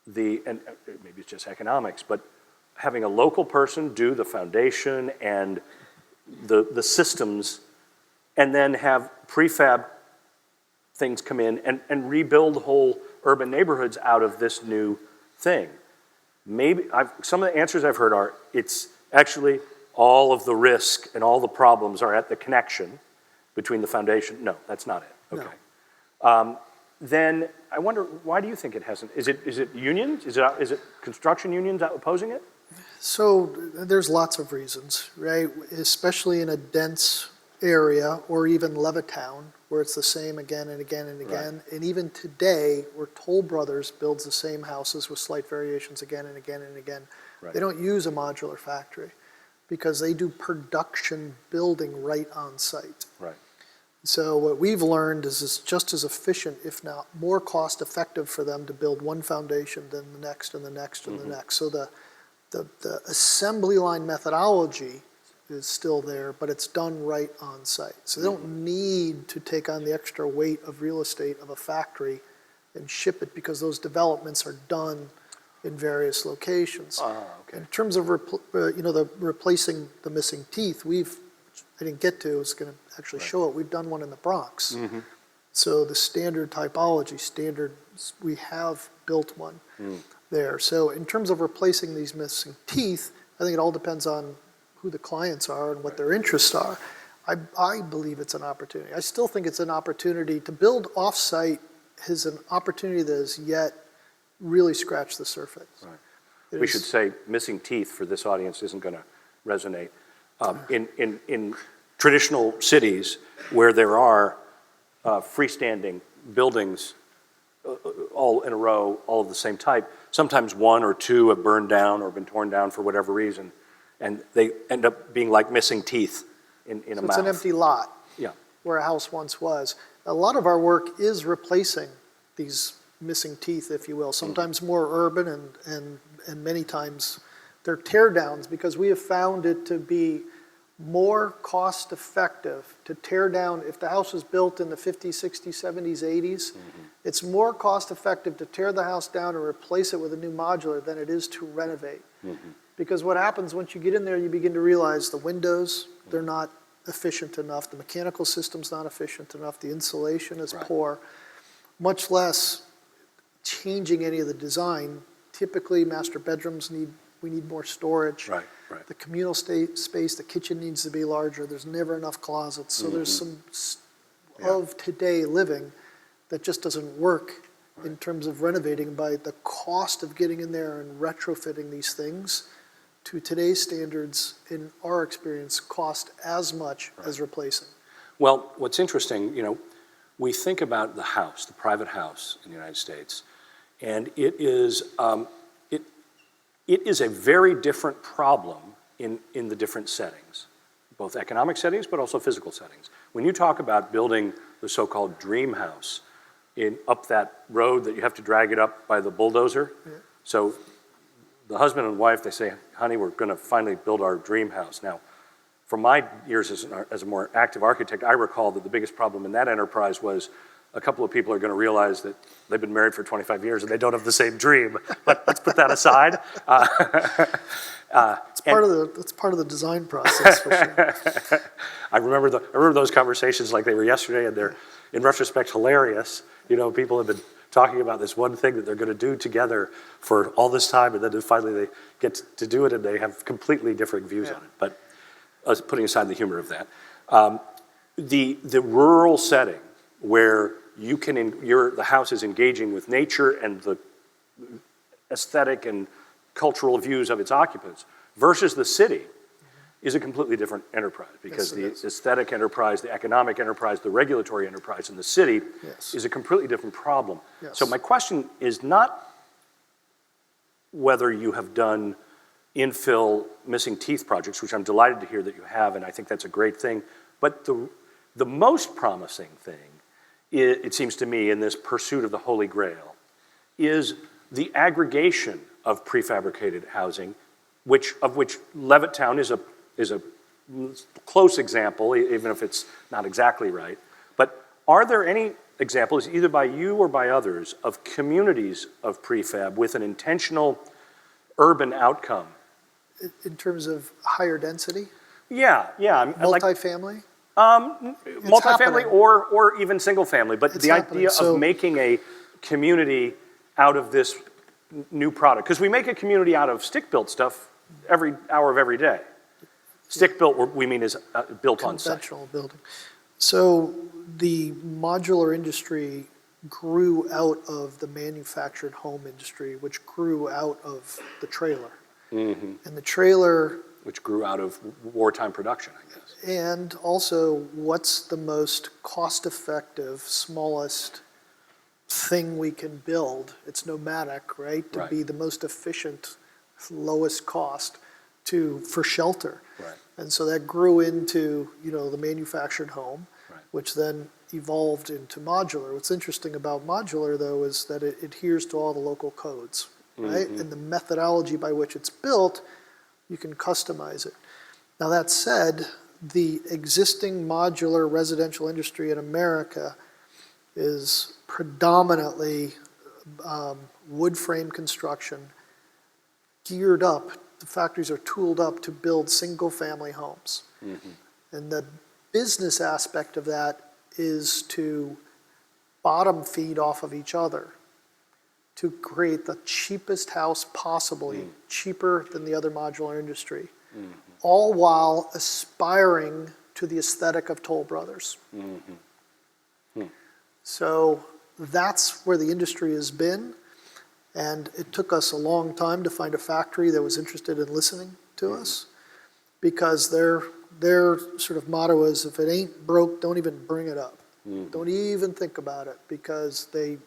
and maybe it's just economics, but having a local person do the foundation and the systems, and then have prefab things come in and rebuild whole urban neighborhoods out of this new thing. Maybe some of the answers I've heard are it's actually all of the risk and all the problems are at the connection between the foundation. No, that's not it. Okay. No. Then I wonder, why do you think it hasn't? Is it unions? Is it construction unions opposing it? So there's lots of reasons, right? Especially in a dense area, or even Levittown, where it's the same again and again and again. Right. And even today, where Toll Brothers builds the same houses with slight variations again and again and again. Right. They don't use a modular factory because they do production building right on site. Right. So what we've learned is it's just as efficient, if not more cost effective for them to build one foundation than the next and the next and the next. So the assembly line methodology is still there, but it's done right on site. So they don't need to take on the extra weight of real estate of a factory and ship it, because those developments are done in various locations. Okay. In terms of replacing the missing teeth, I didn't get to, is going to actually show it. We've done one in the Bronx. Mm-hmm. So the standard typology, we have built one there. So in terms of replacing these missing teeth, I think it all depends on who the clients are and what their interests are. I believe it's an opportunity. I still think it's an opportunity to build off-site is an opportunity that has yet really scratched the surface. Right. We should say missing teeth for this audience isn't going to resonate. In traditional cities where there are freestanding buildings all in a row, all of the same type, sometimes 1 or 2 have burned down or been torn down for whatever reason, and they end up being like missing teeth in a mouth. It's an empty lot where a house once was. A lot of our work is replacing these missing teeth, if you will, sometimes more urban and many times they're tear downs, because we have found it to be more cost effective to tear down. If the house was built in the 50s, 60s, 70s, 80s, it's more cost effective to tear the house down and replace it with a new modular than it is to renovate. Because what happens once you get in there, you begin to realize the windows, they're not efficient enough, the mechanical system's not efficient enough, the insulation is poor, much less changing any of the design. Typically, master bedrooms we need more storage. Right. The communal space, the kitchen needs to be larger. There's never enough closets. So there's some of today living that just doesn't work in terms of renovating, by the cost of getting in there and retrofitting these things to today's standards, in our experience, cost as much as replacing. Well, what's interesting, we think about the house, the private house in the United States, and it is a very different problem in the different settings, both economic settings but also physical settings. When you talk about building the so-called dream house up that road that you have to drag it up by the bulldozer, so the husband and wife, they say, honey, we're going to finally build our dream house. Now, from my years as a more active architect, I recall that the biggest problem in that enterprise was a couple of people are going to realize that they've been married for 25 years and they don't have the same dream. But let's put that aside. It's part of the design process for sure. I remember those conversations like they were yesterday, and they're, in retrospect, hilarious. You know, people have been talking about this one thing that they're going to do together for all this time, and then finally they get to do it, and they have completely different views on it. But putting aside the humor of that, the rural setting where the house is engaging with nature and the aesthetic and cultural views of its occupants versus the city is a completely different enterprise, because the aesthetic enterprise, the economic enterprise, the regulatory enterprise in the city is a completely different problem. Yes. So my question is not whether you have done infill missing teeth projects, which I'm delighted to hear that you have, and I think that's a great thing, but the most promising thing, it seems to me, in this pursuit of the Holy Grail, is the aggregation of prefabricated housing, of which Levittown is a close example, even if it's not exactly right. But are there any examples, either by you or by others, of communities of prefab with an intentional urban outcome? In terms of higher density? Yeah. Multifamily? Multifamily or even single family, but the idea of making a community out of this new product. Because we make a community out of stick-built stuff every hour of every day. Stick-built, we mean, is built on site. Conventional building. So the modular industry grew out of the manufactured home industry, which grew out of the trailer. Mm-hmm. And the trailer... Which grew out of wartime production, I guess. And also, what's the most cost-effective, smallest thing we can build? It's nomadic, right? To be the most efficient, lowest cost for shelter. Right. And so that grew into, the manufactured home, which then evolved into modular. What's interesting about modular, though, is that it adheres to all the local codes, right? Mm-hmm. And the methodology by which it's built, you can customize it. Now, that said, the existing modular residential industry in America is predominantly wood frame construction, geared up. The factories are tooled up to build single-family homes. Mm-hmm. And the business aspect of that is to bottom feed off of each other to create the cheapest house possibly, cheaper than the other modular industry, all while aspiring to the aesthetic of Toll Brothers. So that's where the industry has been, and it took us a long time to find a factory that was interested in listening to us, because their sort of motto is, if it ain't broke, don't even bring it up. Don't even think about it, because they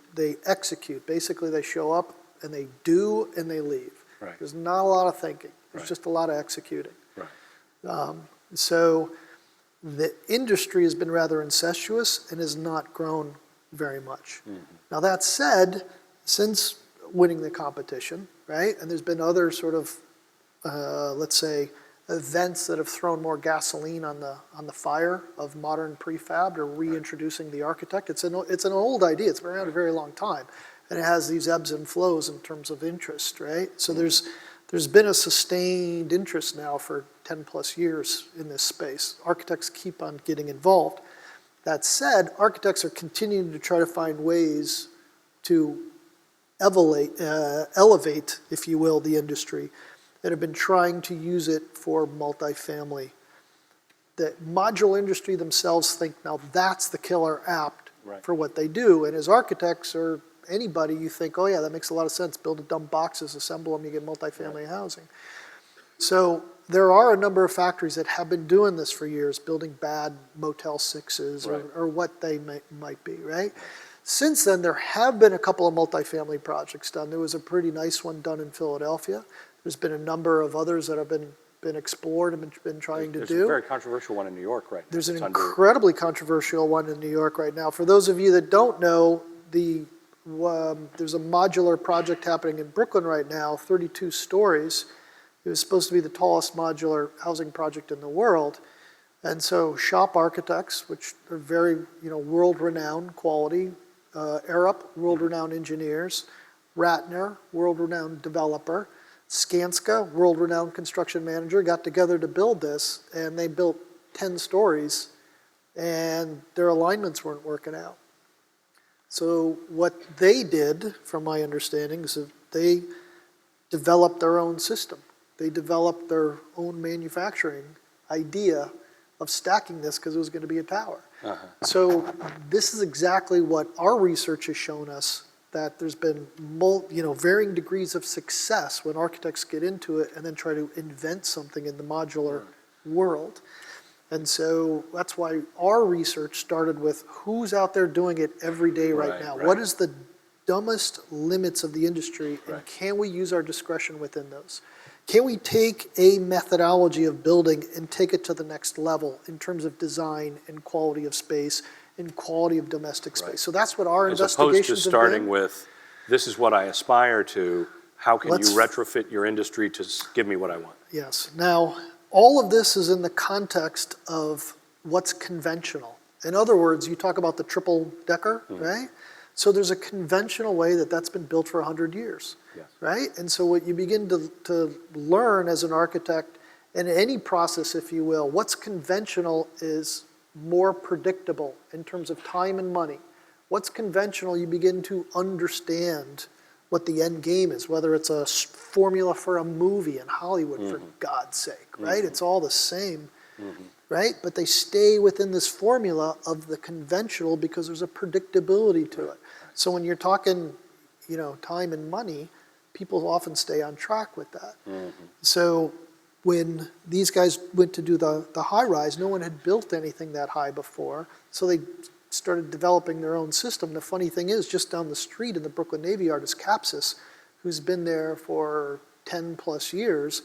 execute. Basically, they show up and they do and they leave. Right. There's not a lot of thinking. There's just a lot of executing. Right. So the industry has been rather incestuous and has not grown very much. Now, that said, since winning the competition, right, and there's been other sort of, let's say, events that have thrown more gasoline on the fire of modern prefab, or reintroducing the architect. It's an old idea. It's been around a very long time, and it has these ebbs and flows in terms of interest, right? So there's been a sustained interest now for 10 plus years in this space. Architects keep on getting involved. That said, architects are continuing to try to find ways to elevate, if you will, the industry, that have been trying to use it for multifamily. The modular industry themselves think, now that's the killer app for what they do. And as architects or anybody, you think, oh yeah, that makes a lot of sense. Build a dumb boxes, assemble them, you get multifamily housing. So there are a number of factories that have been doing this for years, building bad Motel 6s or what they might be, right? Since then, there have been a couple of multifamily projects done. There was a pretty nice one done in Philadelphia. There's been a number of others that have been explored and been trying to do. There's a very controversial one in New York right now. There's an incredibly controversial one in New York right now. For those of you that don't know, there's a modular project happening in Brooklyn right now, 32 stories. It was supposed to be the tallest modular housing project in the world. And so shop architects, which are very, world-renowned quality, Arup, world-renowned engineers, Ratner, world-renowned developer, Skanska, world-renowned construction manager, got together to build this, and they built 10 stories, and their alignments weren't working out. So what they did, from my understanding, is that they developed their own system. They developed their own manufacturing idea of stacking this because it was going to be a tower. So this is exactly what our research has shown us, that there's been varying degrees of success when architects get into it and then try to invent something in the modular world. And so that's why our research started with who's out there doing it every day right now. What is the dumbest limits of the industry, and can we use our discretion within those? Can we take a methodology of building and take it to the next level in terms of design and quality of space and quality of domestic space? So that's what our investigations have been. As opposed to starting with, this is what I aspire to, how can you retrofit your industry to give me what I want? Yes. Now, all of this is in the context of what's conventional. In other words, you talk about the triple decker, right? So there's a conventional way that's been built for 100 years, right? And so what you begin to learn as an architect, in any process, if you will, what's conventional is more predictable in terms of time and money. What's conventional, you begin to understand what the end game is, whether it's a formula for a movie in Hollywood, for God's sake, right? It's all the same, right? But they stay within this formula of the conventional because there's a predictability to it. So when you're talking, time and money, people often stay on track with that. So when these guys went to do the high rise, no one had built anything that high before, so they started developing their own system. The funny thing is, just down the street in the Brooklyn Navy Yard is Capsis, who's been there for 10 plus years,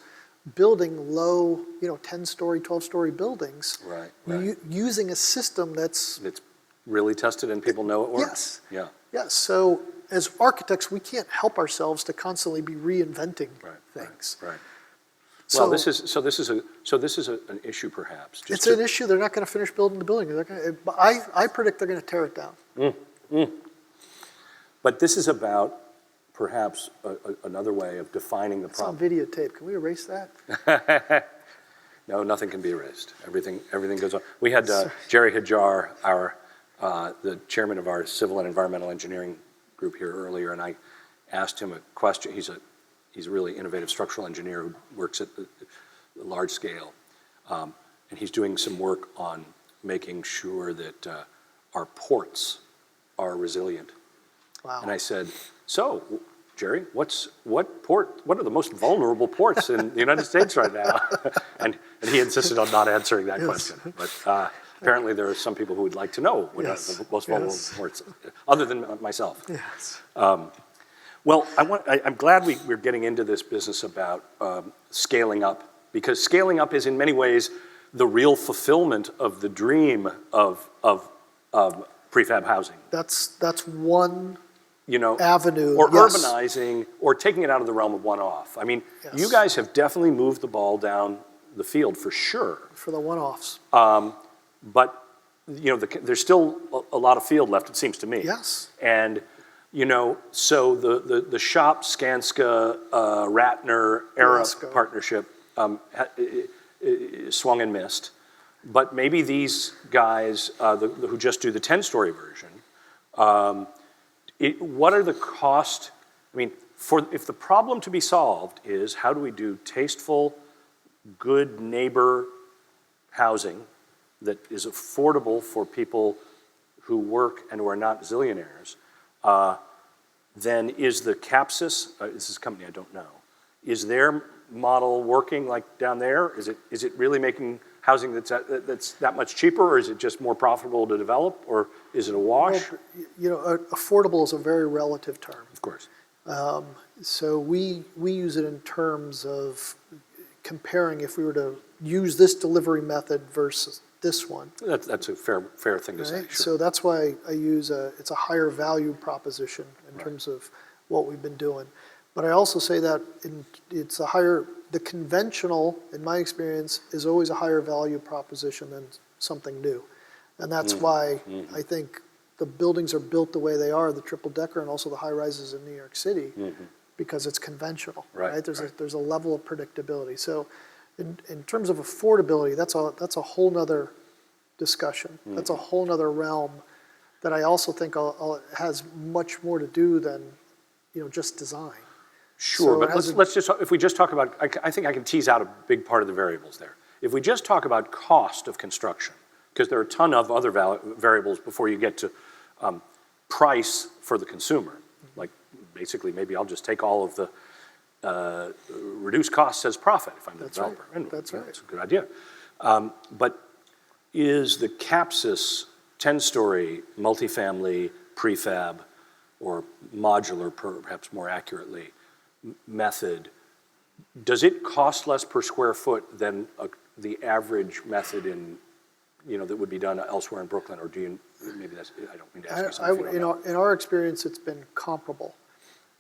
building low, 10-story, 12-story buildings, using a system that's really tested and people know it works. Yes. So as architects, we can't help ourselves to constantly be reinventing things. So, well, this is an issue, perhaps. It's an issue. They're not going to finish building the building. I predict they're going to tear it down. But this is about perhaps another way of defining the problem. It's on videotape. Can we erase that? No, nothing can be erased. Everything goes on. We had Jerry Hajar, the chairman of our civil and environmental engineering group here earlier, and I asked him a question. He's a really innovative structural engineer who works at the large scale, and he's doing some work on making sure that our ports are resilient. Wow. And I said, so, Jerry, what are the most vulnerable ports in the United States right now? and he insisted on not answering that question. But apparently there are some people who would like to know what are the most vulnerable ports, other than myself. Yes. Well, I'm glad we're getting into this business about scaling up, because scaling up is in many ways the real fulfillment of the dream of prefab housing. That's one avenue. Or urbanizing, or taking it out of the realm of one-off. I mean, you guys have definitely moved the ball down the field for sure. For the one-offs. But there's still a lot of field left, it seems to me. Yes. And so the shop, Skanska, Ratner, Arup partnership swung and missed. But maybe these guys who just do the 10-story version, what are the cost? I mean, if the problem to be solved is how do we do tasteful, good neighbor housing that is affordable for people who work and who are not zillionaires, then is the Capsis, this is a company I don't know, is their model working like down there? Is it really making housing that's that much cheaper, or is it just more profitable to develop, or is it a wash? Well, affordable is a very relative term. Of course. So we use it in terms of comparing if we were to use this delivery method versus this one. That's a fair thing to say. Sure. So that's why I use it's a higher value proposition in terms of what we've been doing. But I also say that it's a higher the conventional, in my experience, is always a higher value proposition than something new. And that's why I think the buildings are built the way they are, the triple decker and also the high rises in New York City, because it's conventional, right? There's a level of predictability. So in terms of affordability, that's a whole nother discussion. That's a whole nother realm that I also think has much more to do than, just design. Sure, So but it has let's just, if we just talk about, I think I can tease out a big part of the variables there. If we just talk about cost of construction, because there are a ton of other variables before you get to price for the consumer. Like, basically, maybe I'll just take all of the reduced costs as profit if I'm the developer. Right. That's right. That's a good idea. But is the CAPSIS 10-story multifamily prefab or modular, perhaps more accurately, method, does it cost less per square foot than the average method in, that would be done elsewhere in Brooklyn? Or do you, maybe that's, I don't mean to ask you something. In our experience, it's been comparable.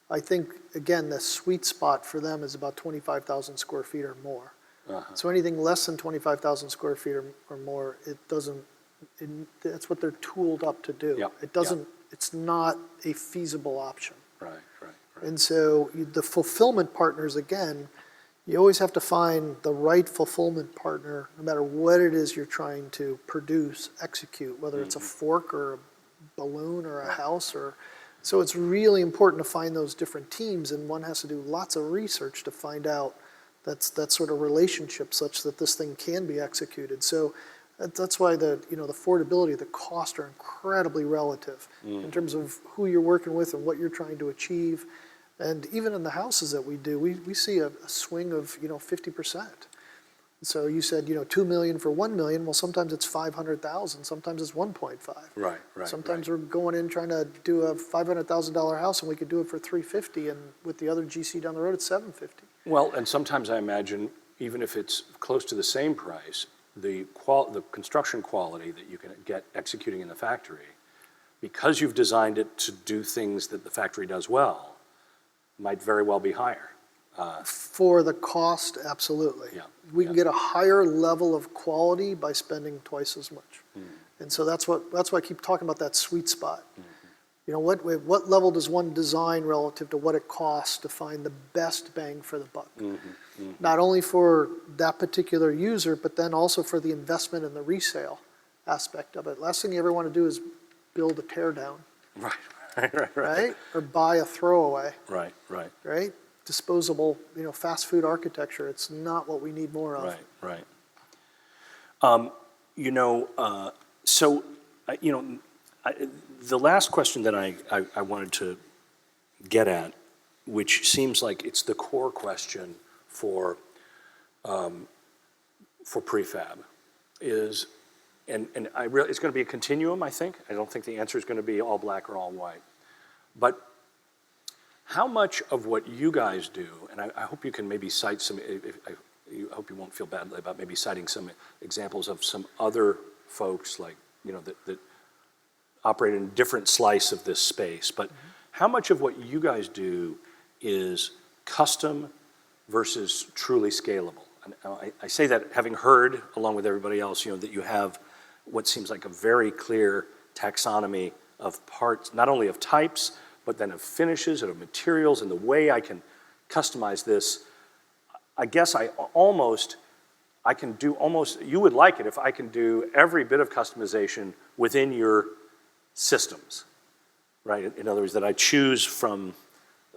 I think, again, the sweet spot for them is about 25,000 square feet or more. So anything less than 25,000 square feet or more, that's what they're tooled up to do. It's not a feasible option. Right. And so the fulfillment partners, again, you always have to find the right fulfillment partner, no matter what it is you're trying to produce, execute, whether it's a fork or a balloon or a house. So it's really important to find those different teams, and one has to do lots of research to find out that sort of relationship such that this thing can be executed. So that's why the affordability, the costs are incredibly relative in terms of who you're working with and what you're trying to achieve. And even in the houses that we do, we see a swing of 50%. So you said 2 million for 1 million. Well, sometimes it's 500,000. Sometimes it's 1.5. Right. Sometimes we're going in trying to do a $500,000 house, and we could do it for 350, and with the other GC down the road, it's 750. Well, and sometimes I imagine, even if it's close to the same price, the construction quality that you can get executing in the factory, because you've designed it to do things that the factory does well, might very well be higher. For the cost, absolutely. We can get a higher level of quality by spending twice as much. And so that's why I keep talking about that sweet spot. What level does one design relative to what it costs to find the best bang for the buck? Not only for that particular user, but then also for the investment and the resale aspect of it. Last thing you ever want to do is build a tear down. Right? Or buy a throwaway. Right? Disposable, fast food architecture. It's not what we need more of. Right. The last question that I wanted to get at, which seems like it's the core question for prefab, is, and it's going to be a continuum, I think. I don't think the answer is going to be all black or all white. But how much of what you guys do, and I hope you can maybe cite some, I hope you won't feel badly about maybe citing some examples of some other folks like, that operate in a different slice of this space, but how much of what you guys do is custom versus truly scalable? And I say that having heard, along with everybody else, that you have what seems like a very clear taxonomy of parts, not only of types, but then of finishes and of materials and the way I can customize this. I guess I can do almost, you would like it if I can do every bit of customization within your systems, right? In other words, that I choose from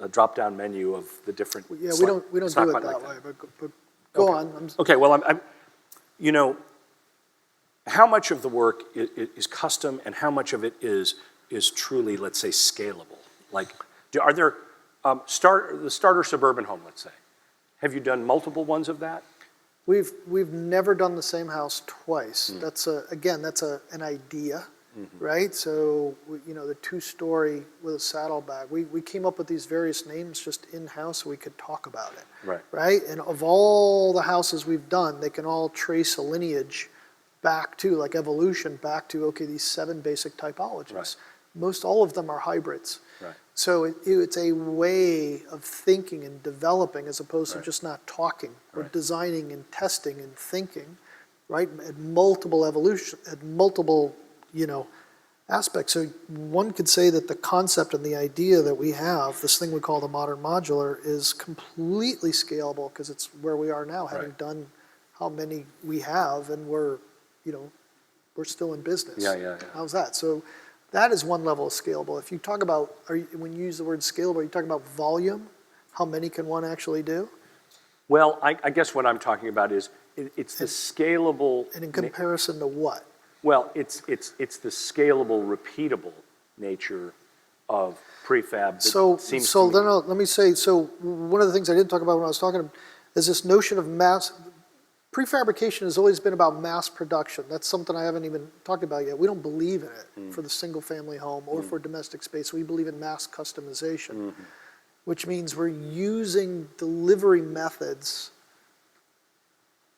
a drop-down menu of the different. Yeah, we don't do it that way, but go on. Okay, well, how much of the work is custom and how much of it is truly, let's say, scalable? Like, are there, the starter suburban home, let's say, have you done multiple ones of that? We've never done the same house twice. That's an idea, right? So the 2-story with a saddlebag. We came up with these various names just in-house so we could talk about it. Right? And of all the houses we've done, they can all trace a lineage back to, like evolution, back to, okay, these 7 basic typologies. Most all of them are hybrids. So it's a way of thinking and developing as opposed to just not talking. We're designing and testing and thinking, right? At multiple evolution, at multiple, aspects. So one could say that the concept and the idea that we have, this thing we call the modern modular, is completely scalable because it's where we are now, having done how many we have, and we're still in business. Yeah. How's that? So that is one level of scalable. If you talk about, when you use the word scalable, are you talking about volume? How many can one actually do? Well, I guess what I'm talking about is it's the scalable. And in comparison to what? Well, it's the scalable, repeatable nature of prefab. Let me say, so one of the things I didn't talk about when I was talking is this notion of mass. Prefabrication has always been about mass production. That's something I haven't even talked about yet. We don't believe in it for the single-family home or for domestic space. We believe in mass customization, which means we're using delivery methods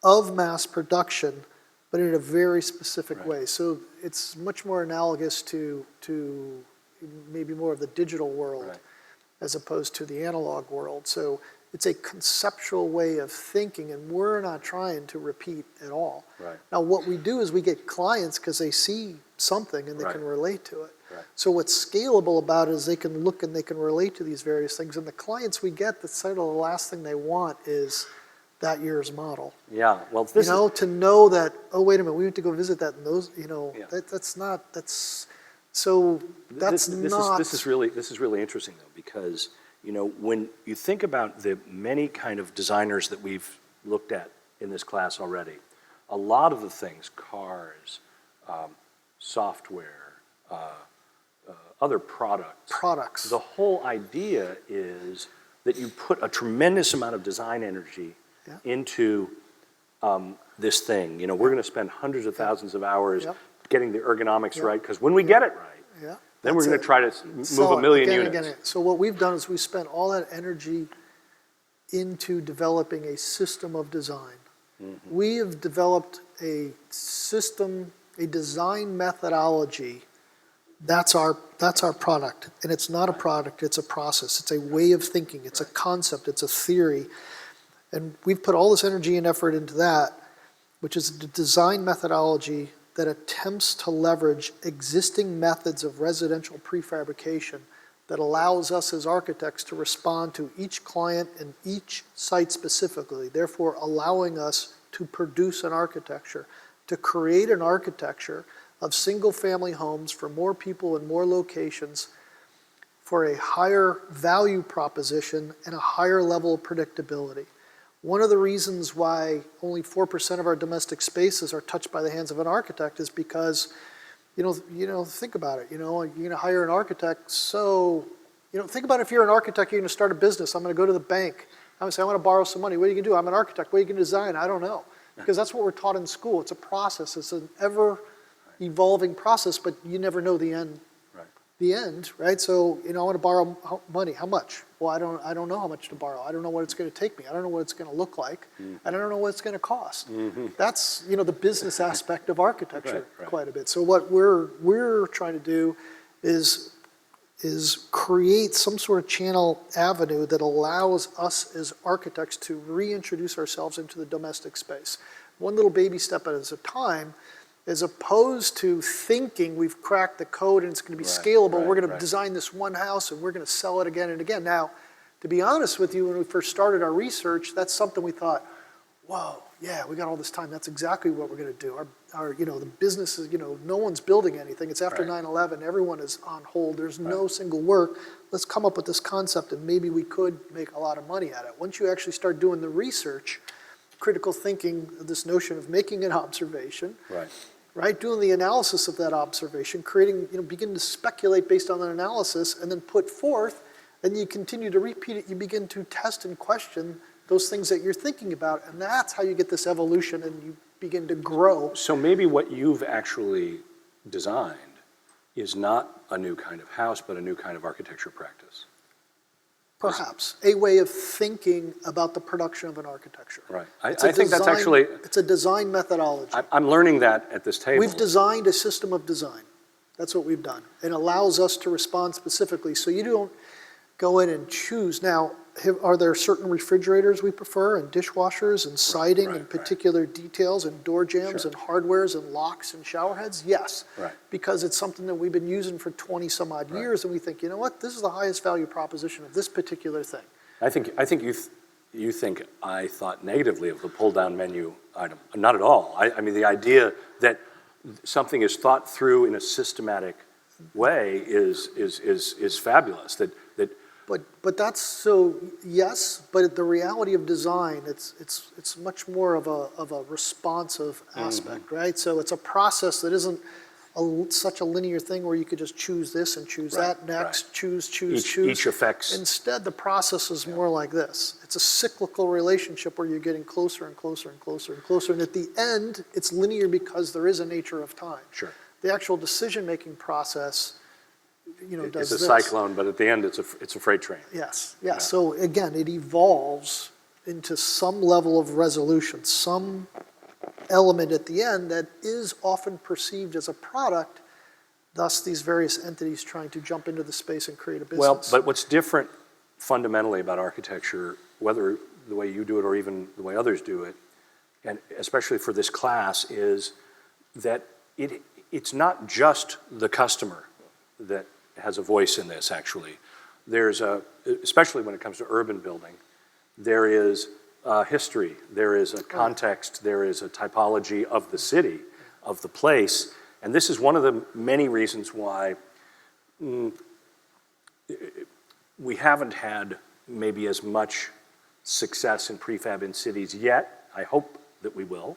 of mass production, but in a very specific way. So it's much more analogous to maybe more of the digital world as opposed to the analog world. So it's a conceptual way of thinking, and we're not trying to repeat at all. Now, what we do is we get clients because they see something and they can relate to it. So what's scalable about it is they can look and they can relate to these various things. And the clients we get, that's sort of the last thing they want is that year's model. Yeah, well, to know that, oh, wait a minute, we went to go visit that, and those, This is really interesting though, because when you think about the many kind of designers that we've looked at in this class already, a lot of the things, cars, software, other products. The whole idea is that you put a tremendous amount of design energy into this thing. We're going to spend hundreds of thousands of hours getting the ergonomics right, because when we get it right, then we're going to try to move a million units. So what we've done is we spent all that energy into developing a system of design. We have developed a system, a design methodology. That's our product. And it's not a product, it's a process. It's a way of thinking. It's a concept. It's a theory. And we've put all this energy and effort into that, which is the design methodology that attempts to leverage existing methods of residential prefabrication that allows us as architects to respond to each client and each site specifically, therefore allowing us to produce an architecture, to create an architecture of single-family homes for more people in more locations for a higher value proposition and a higher level of predictability. One of the reasons why only 4% of our domestic spaces are touched by the hands of an architect is because, think about it, you're going to hire an architect, so, think about if you're an architect, you're going to start a business, I'm going to go to the bank, I'm going to say, I want to borrow some money, what are you going to do? I'm an architect, what are you going to design? I don't know, because that's what we're taught in school. It's a process, it's an ever-evolving process, but you never know the end. The end, right? So, I want to borrow money. How much? Well, I don't know how much to borrow. I don't know what it's going to take me. I don't know what it's going to look like. And I don't know what it's going to cost. That's, the business aspect of architecture quite a bit. So what we're trying to do is create some sort of channel avenue that allows us as architects to reintroduce ourselves into the domestic space. One little baby step at a time, as opposed to thinking we've cracked the code and it's going to be scalable. We're going to design this one house and we're going to sell it again and again. Now, to be honest with you, when we first started our research, that's something we thought, whoa, yeah, we got all this time. That's exactly what we're going to do. Our the business is, no one's building anything. It's after 9/11. Everyone is on hold. There's no single work. Let's come up with this concept and maybe we could make a lot of money at it. Once you actually start doing the research, critical thinking, this notion of making an observation, doing the analysis of that observation, creating, begin to speculate based on that analysis, and then put forth, and you continue to repeat it, you begin to test and question those things that you're thinking about, and that's how you get this evolution and you begin to grow. So maybe what you've actually designed is not a new kind of house, but a new kind of architecture practice. Perhaps. A way of thinking about the production of an architecture. I think that's actually... It's a design methodology. I'm learning that at this table. We've designed a system of design. That's what we've done. It allows us to respond specifically. So you go in and choose. Now, are there certain refrigerators we prefer, and dishwashers, and siding, and particular details, and door jambs, and hardwares, and locks, and shower heads? Yes. Right. Because it's something that we've been using for 20-some odd years, and we think, you know what, this is the highest value proposition of this particular thing. I think you think I thought negatively of the pull-down menu item. Not at all. I mean, the idea that something is thought through in a systematic way is fabulous. That But that's so, yes, but the reality of design, it's much more of a responsive aspect, right? So it's a process that isn't such a linear thing where you could just choose this and choose that next, choose. Each affects. Instead, the process is more like this. It's a cyclical relationship where you're getting closer and closer and closer and closer. And at the end, it's linear because there is a nature of time. Sure. The actual decision-making process, does It's a this. cyclone, but at the end, it's a freight train. Yes. So again, it evolves into some level of resolution, some element at the end that is often perceived as a product, thus these various entities trying to jump into the space and create a business. Well, but what's different fundamentally about architecture, whether the way you do it or even the way others do it, and especially for this class, is that it's not just the customer that has a voice in this, actually. Especially when it comes to urban building, there is history, there is a context, there is a typology of the city, of the place, and this is one of the many reasons why we haven't had maybe as much success in prefab in cities yet. I hope that we will.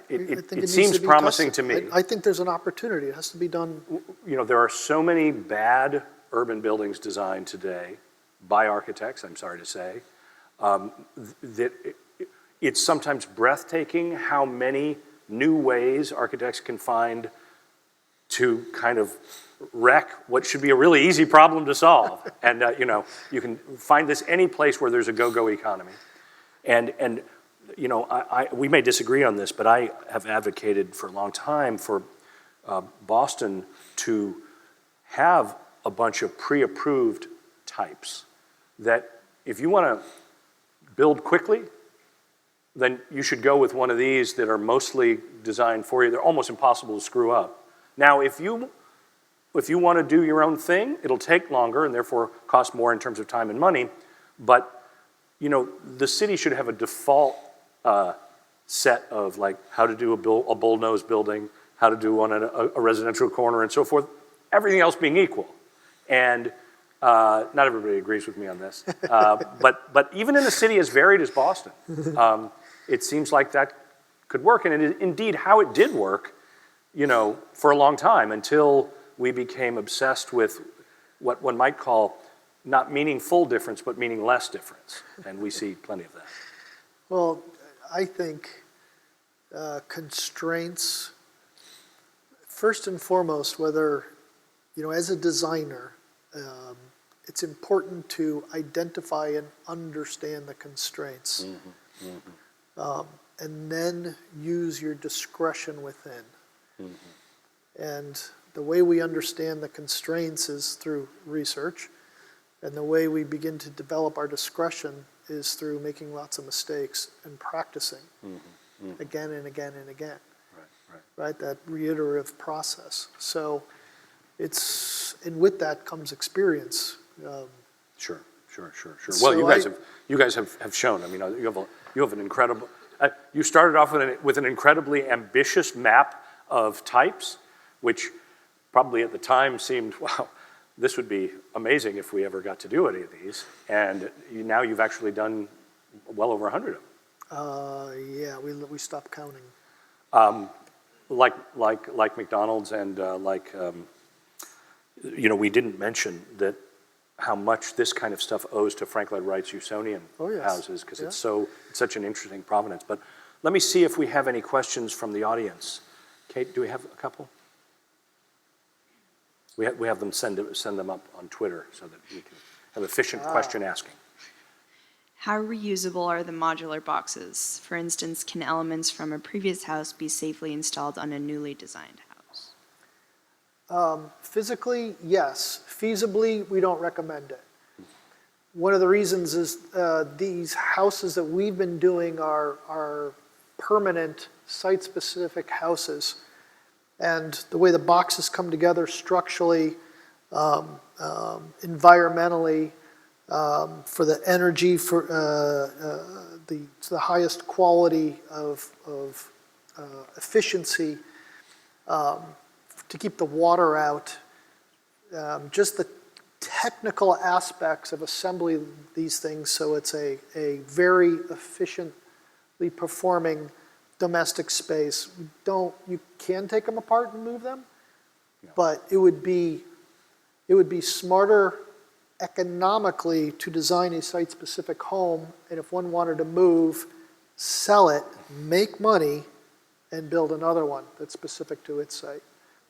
It seems promising to me. I think there's an opportunity. It has to be done. There are so many bad urban buildings designed today by architects, I'm sorry to say, that it's sometimes breathtaking how many new ways architects can find to kind of wreck what should be a really easy problem to solve. And, you can find this any place where there's a go-go economy. And we may disagree on this, but I have advocated for a long time for Boston to have a bunch of pre-approved types that if you want to build quickly, then you should go with one of these that are mostly designed for you. They're almost impossible to screw up. Now, if you want to do your own thing, it'll take longer and therefore cost more in terms of time and money. But, the city should have a default set of like how to do a bullnose building, how to do one at a residential corner and so forth, everything else being equal. And not everybody agrees with me on this, but even in a city as varied as Boston, it seems like that could work. And indeed, how it did work, for a long time until we became obsessed with what one might call not meaningful difference, but meaningless difference. And we see plenty of that. Well, I think constraints, first and foremost, whether, as a designer, it's important to identify and understand the constraints, and then use your discretion within. And the way we understand the constraints is through research, and the way we begin to develop our discretion is through making lots of mistakes and practicing again and again and again. Right? That reiterative process. So and with that comes experience. Sure. So Well, you guys have shown. I mean, you have an incredible. You started off with an incredibly ambitious map of types, which probably at the time seemed, wow, this would be amazing if we ever got to do any of these. And now you've actually done well over 100 of them. Yeah, we stopped counting. Like McDonald's and we didn't mention that how much this kind of stuff owes to Frank Lloyd Wright's Usonian houses, because it's such an interesting provenance. But let me see if we have any questions from the audience. Kate, do we have a couple? We have them send them up on Twitter so that we can have efficient question asking. How reusable are the modular boxes? For instance, can elements from a previous house be safely installed on a newly designed house? Physically, yes. Feasibly, we don't recommend it. One of the reasons is these houses that we've been doing are permanent, site-specific houses. And the way the boxes come together structurally, environmentally, for the energy, for the highest quality of efficiency, to keep the water out, just the technical aspects of assembling these things so it's a very efficiently performing domestic space. You can take them apart and move them, but it would be smarter economically to design a site-specific home, and if one wanted to move, sell it, make money, and build another one that's specific to its site.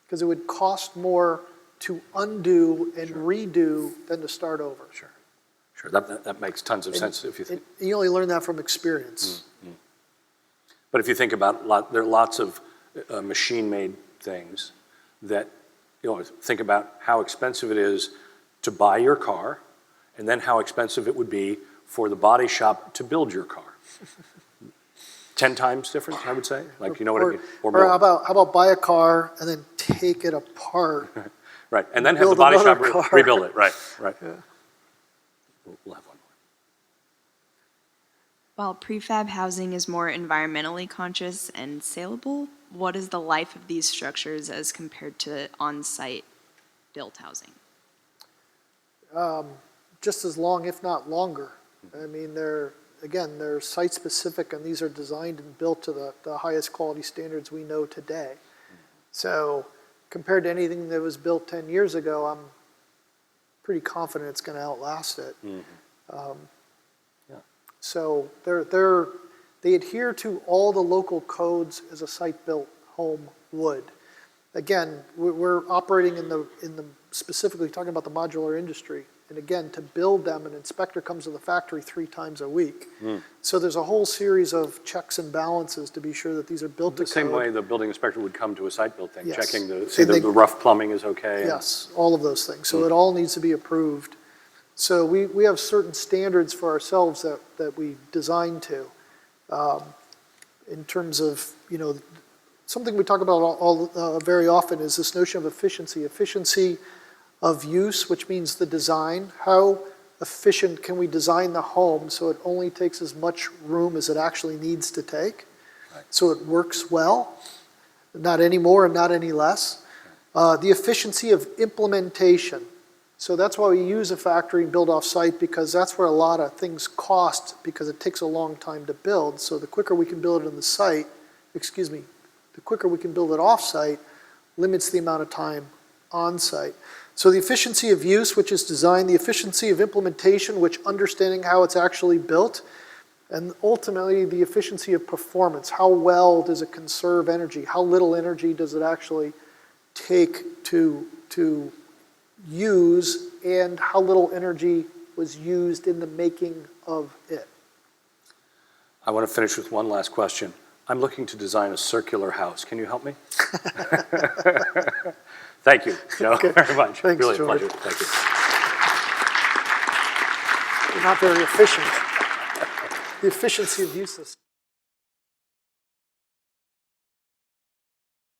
Because it would cost more to undo and redo than to start over. Sure. That makes tons of sense if you think. You only learn that from experience. Mm-hmm. But if you think about, there are lots of machine-made things that, think about how expensive it is to buy your car, and then how expensive it would be for the body shop to build your car. 10 times different, I would say. Like, you know what I mean? Or more. how about buy a car and then take it apart? Right, and then have the Build body shop another car. rebuild it. Right. Yeah. We'll have one more. While prefab housing is more environmentally conscious and saleable, what is the life of these structures as compared to on-site built housing? Just as long, if not longer. I mean, they're site-specific, and these are designed and built to the highest quality standards we know today. So compared to anything that was built 10 years ago, I'm pretty confident it's going to outlast it. So they adhere to all the local codes as a site-built home would. Again, we're operating in the specifically talking about the modular industry. And again, to build them, an inspector comes to the factory 3 times a week. So there's a whole series of checks and balances to be sure that these are built to code. The same way the building inspector would come to a site-built thing, Yes. checking the rough plumbing is okay. Yes, all of those things. So it all needs to be approved. So we have certain standards for ourselves that we design to. In terms of, something we talk about very often is this notion of efficiency. Efficiency of use, which means the design. How efficient can we design the home so it only takes as much room as it actually needs to take? Right. So it works well, not any more and not any less. The efficiency of implementation. So that's why we use a factory and build off-site, because that's where a lot of things cost, because it takes a long time to build. So the quicker we can build it on the site, the quicker we can build it off-site, limits the amount of time on-site. So the efficiency of use, which is design, the efficiency of implementation, which understanding how it's actually built, and ultimately the efficiency of performance. How well does it conserve energy? How little energy does it actually take to use, and how little energy was used in the making of it? I want to finish with one last question. I'm looking to design a circular house. Can you help me? Thank you, Joe, very much. Thanks, really George. a pleasure. Thank you. You're not very efficient. The efficiency of use of